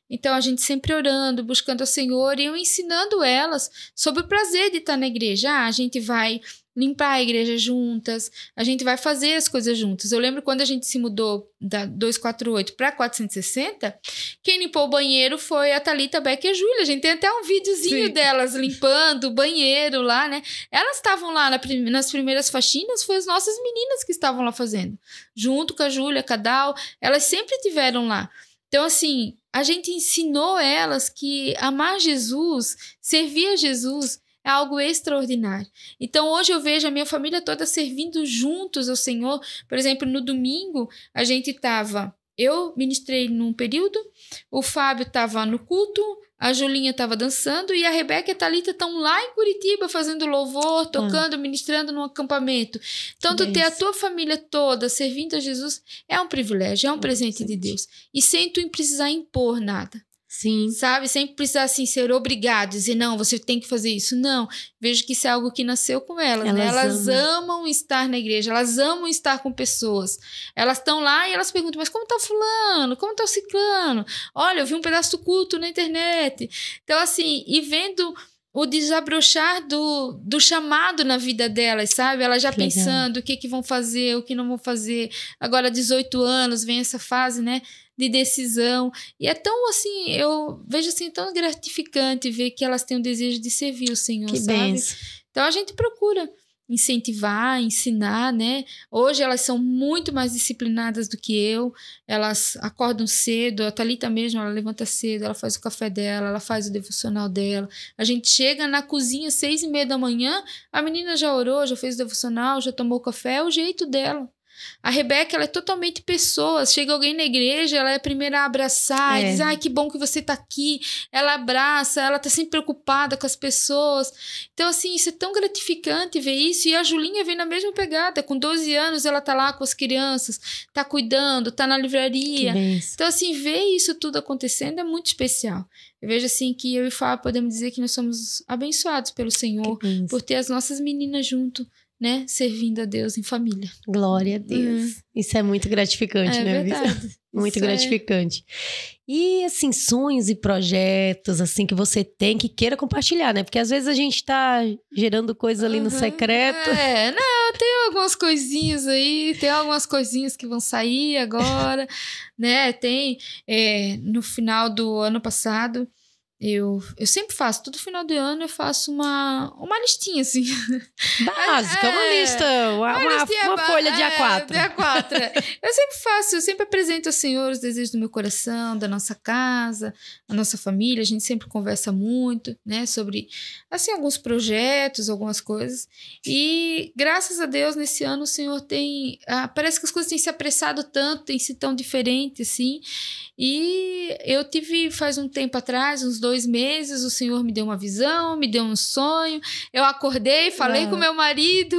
Então a gente sempre orando, buscando ao Senhor e eu ensinando elas sobre o prazer de estar na igreja. Ah, a gente vai limpar a igreja juntas, a gente vai fazer as coisas juntas. Eu lembro quando a gente se mudou da 248 para 460, quem limpou o banheiro foi a Thalita, Beca e a Júlia. A gente tem até um videozinho delas limpando o banheiro lá, né? Elas estavam lá nas primeiras faxinas, foi as nossas meninas que estavam lá fazendo. Junto com a Júlia, com a Dal, elas sempre estiveram lá. Então, assim, a gente ensinou elas que amar Jesus, servir a Jesus, é algo extraordinário. Então, hoje eu vejo a minha família toda servindo juntos ao Senhor. Por exemplo, no domingo, a gente estava... Eu ministrei num período, o Fábio estava no culto, a Julinha estava dançando e a Rebeca e a Thalita estão lá em Curitiba fazendo louvor, tocando, ministrando num acampamento. Então, tu ter a tua família toda servindo a Jesus é um privilégio, é um presente de Deus. E sem tu precisar impor nada. Sim. Sabe? Sem precisar assim, ser obrigado, dizer, não, você tem que fazer isso. Não. Vejo que isso é algo que nasceu com elas. Né? Elas amam estar na igreja, elas amam estar com pessoas. Elas estão lá e elas perguntam, mas como tá o fulano? Como tá o ciclano? Olha, eu vi um pedaço do culto na internet. Então, assim, e vendo o desabrochar do chamado na vida delas, sabe? Elas já pensando o que vão fazer, o que não vão fazer. Agora, 18 anos, vem essa fase, né? De decisão, e é tão assim, eu vejo assim, tão gratificante ver que elas têm o desejo de servir o Senhor, que sabe? benção. Então a gente procura incentivar, ensinar, né? Hoje elas são muito mais disciplinadas do que eu, elas acordam cedo, a Thalita mesmo, ela levanta cedo, ela faz o café dela, ela faz o devocional dela, a gente chega na cozinha 6:30 da manhã, a menina já orou, já fez o devocional, já tomou café, é o jeito dela. A Rebeca, ela é totalmente pessoa. Chega alguém na igreja, ela é a primeira a abraçar, diz, ai, que bom que você tá aqui. Ela abraça, ela tá sempre preocupada com as pessoas. Então, assim, isso é tão gratificante ver isso. E a Julinha vem na mesma pegada. Com 12 anos, ela tá lá com as crianças, tá cuidando, tá na livraria. Então, assim, ver isso tudo acontecendo é muito especial. Eu vejo, assim, que eu e o Fábio podemos dizer que nós somos abençoados pelo Senhor por ter as nossas meninas junto, né? Servindo a Deus em família. Glória a Deus. Isso é muito gratificante, né? Verdade. Muito gratificante. E, assim, sonhos e projetos, assim, que você tem, que queira compartilhar, né? Porque às vezes a gente tá gerando coisa ali no secreto. Não, tem algumas coisinhas aí, tem algumas coisinhas que vão sair agora, né? Tem, no final do ano passado, eu sempre faço, todo final de ano eu faço uma listinha, assim. Básica, uma lista, uma folha de A4. De A4. Eu sempre faço, eu sempre apresento ao Senhor os desejos do meu coração, da nossa casa, a nossa família, a gente sempre conversa muito, né, sobre, assim, alguns projetos, algumas coisas. E, graças a Deus, nesse ano o Senhor tem, parece que as coisas têm se apressado tanto, têm sido tão diferente, assim. E eu tive, faz um tempo atrás, uns 2 meses, o Senhor me deu uma visão, me deu um sonho. Eu acordei, falei com meu marido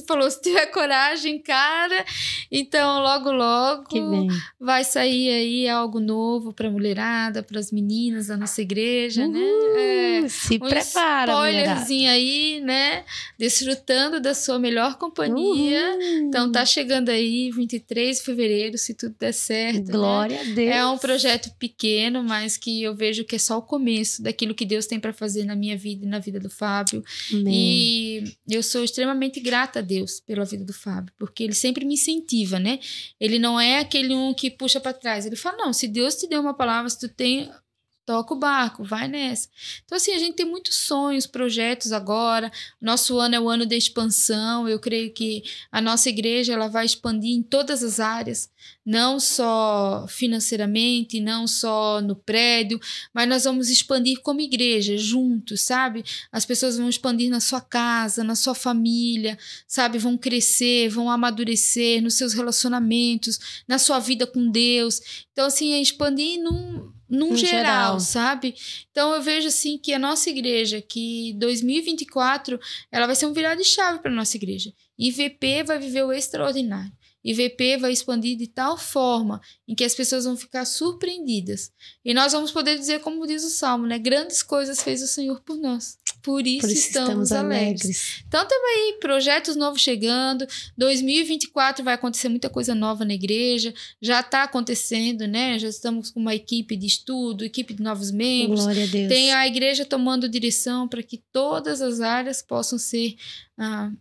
falou, se tiver coragem, cara. Então, logo vai sair aí algo novo pra mulherada, pras meninas da nossa igreja, né? Se prepara, spoilerzinho aí, né? Desfrutando da sua melhor companhia. Então, tá chegando aí, 23 de fevereiro, se tudo der certo. Glória a Deus. É um projeto pequeno, mas que eu vejo que é só o começo daquilo que Deus tem para fazer na minha vida e na vida do Fábio. Amém. E eu sou extremamente grata a Deus pela vida do Fábio, porque ele sempre me incentiva, né? Ele não é aquele que puxa para trás. Ele fala, não, se Deus te deu uma palavra, se tu tem... Toca o barco, vai nessa. Então, assim, a gente tem muitos sonhos, projetos agora. Nosso ano é o ano da expansão. Eu creio que a nossa igreja ela vai expandir em todas as áreas. Não só financeiramente, não só no prédio, mas nós vamos expandir como igreja, juntos, sabe? As pessoas vão expandir na sua casa, na sua família, sabe? Vão crescer, vão amadurecer nos seus relacionamentos, na sua vida com Deus. Então, assim, é expandir num geral, sabe? Então eu vejo assim que a nossa igreja, que 2024, ela vai ser um virado de chave para nossa igreja. IVP vai viver o extraordinário. IVP vai expandir de tal forma em que as pessoas vão ficar surpreendidas. E nós vamos poder dizer, como diz o Salmo, né? Grandes coisas fez o Senhor por nós. Por isso estamos alegres. Então, também aí, projetos novos chegando. 2024 vai acontecer muita coisa nova na igreja. Já está acontecendo, né? Já estamos com uma equipe de estudo, equipe de novos membros. Glória a Deus. Tem a igreja tomando direção para que todas as áreas possam ser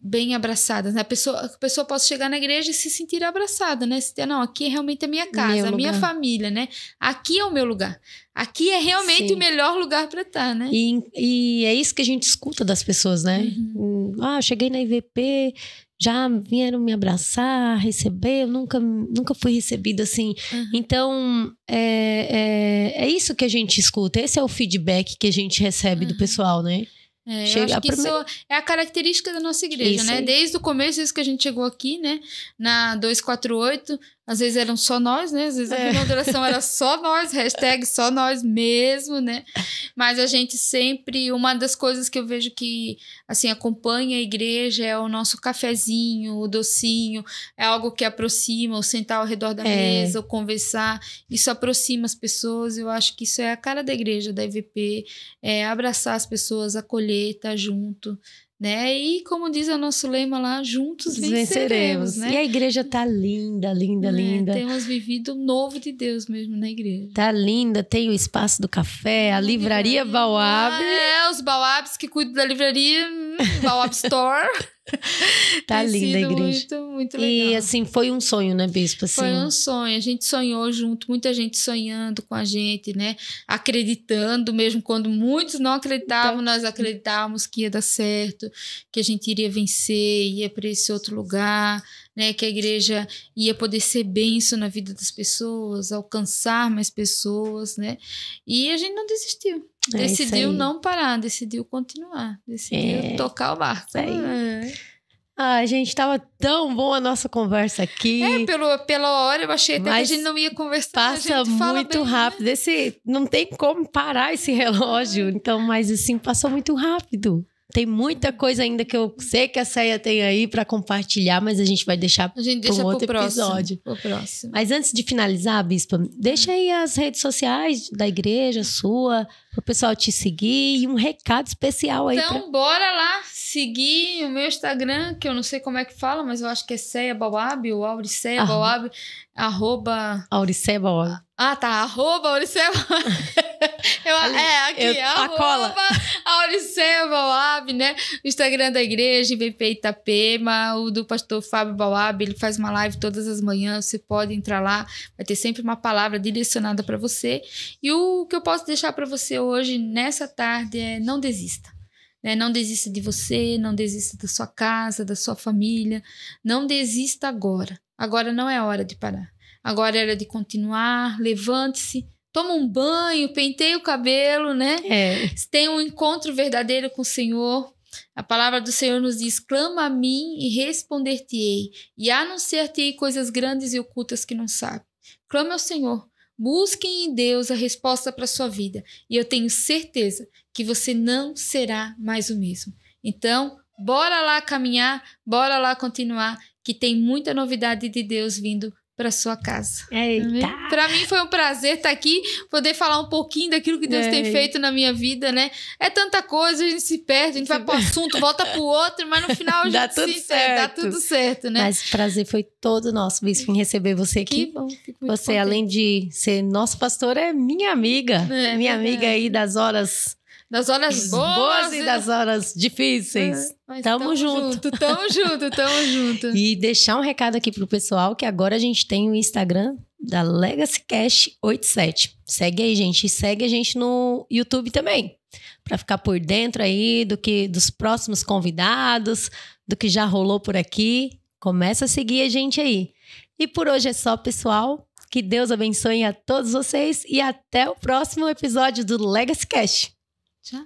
bem abraçadas. Né? A pessoa possa chegar na igreja e se sentir abraçada, né? Não, aqui é realmente a minha casa, a minha família, né? Aqui é o meu lugar. Aqui é realmente o melhor lugar para estar, né? E é isso que a gente escuta das pessoas, né? Eu cheguei na IVP, já vieram me abraçar, receber, eu nunca fui recebida assim. Então, é isso que a gente escuta, esse é o feedback que a gente recebe do pessoal, né? Eu acho que isso é a característica da nossa igreja, isso né? aí. Desde o começo, desde que a gente chegou aqui, né? Na 248, às vezes eram só nós, né? Às vezes a remodelação era só nós, hashtag só nós mesmo, né? Mas a gente sempre... Uma das coisas que eu vejo que, assim, acompanha a igreja é o nosso cafezinho, o docinho, é algo que aproxima, o sentar ao redor da mesa, o conversar. Isso aproxima as pessoas, eu acho que isso é a cara da igreja, da IVP, é abraçar as pessoas, acolher, estar junto, né? E como diz o nosso lema lá, juntos venceremos, né? E a igreja tá linda, linda, linda. Temos vivido o novo de Deus mesmo na igreja. Tá linda, tem o espaço do café, a livraria Baoab. Os Baoabs que cuidam da livraria, Baoab Store. Tá linda a igreja. Muito legal. E assim, foi um sonho, né, Bispo? Assim, foi um sonho, a gente sonhou junto, muita gente sonhando com a gente, né? Acreditando, mesmo quando muitos não acreditavam, nós acreditávamos que ia dar certo, que a gente iria vencer, ia para esse outro lugar, né? Que a igreja ia poder ser bênção na vida das pessoas, alcançar mais pessoas, né? E a gente não desistiu. Decidiu não parar, decidiu continuar, decidiu tocar o barco. Gente, tava tão boa a nossa conversa aqui. Pela hora eu achei até que a gente não ia conversar. Passa a gente fala muito bem, rápido. né? Não tem como parar esse relógio. Então, mas assim, passou muito rápido. Tem muita coisa ainda que eu sei que a Céia tem aí para compartilhar, mas a gente vai deixar para um outro episódio. Pro próximo. Mas antes de finalizar, Bispa, deixa aí as redes sociais da igreja sua, para o pessoal te seguir e um recado especial aí. Então, bora lá seguir o meu Instagram, que eu não sei como é que fala, mas eu acho que é Céia Baoab ou Auriceia Baoab, Auriceia Baoab. @Auriceia Auriceia Baoab, né? O Instagram da igreja, IVP Itapema, o do pastor Fábio Baoab, ele faz uma live todas as manhãs, você pode entrar lá, vai ter sempre uma palavra direcionada para você. E o que eu posso deixar para você hoje, nessa tarde, é não desista. Não desista de você, não desista da sua casa, da sua família, não desista agora. Agora não é hora de parar. Agora é hora de continuar, levante-se, toma um banho, penteie o cabelo, né? Tenha um encontro verdadeiro com o Senhor. A palavra do Senhor nos diz, clama a mim e responder-te-ei, e anunciar-te-ei coisas grandes e ocultas que não sabe. Clame ao Senhor, busquem em Deus a resposta para a sua vida, e eu tenho certeza que você não será mais o mesmo. Então, bora lá caminhar, bora lá continuar, que tem muita novidade de Deus vindo para sua casa. Para mim foi um prazer estar aqui, poder falar um pouquinho daquilo que Deus tem feito na minha vida, né? É tanta coisa, a gente se perde, a gente vai para o assunto, volta para o outro, mas no final a gente dá tudo certo, né? Mas o prazer foi todo nosso, Bispo, em receber você aqui. Que bom, fico muito você, contente. Além de ser nosso pastor, é minha amiga. Minha amiga aí das horas boas e das horas difíceis. Tamo junto. Tamo junto. E deixar um recado aqui pro pessoal que agora a gente tem o Instagram da Legacy Cash 87. Segue aí, gente. E segue a gente no YouTube também. Pra ficar por dentro aí dos próximos convidados, do que já rolou por aqui. Começa a seguir a gente aí. E por hoje é só, pessoal. Que Deus abençoe a todos vocês e até o próximo episódio do Legacy Cash. Tchau.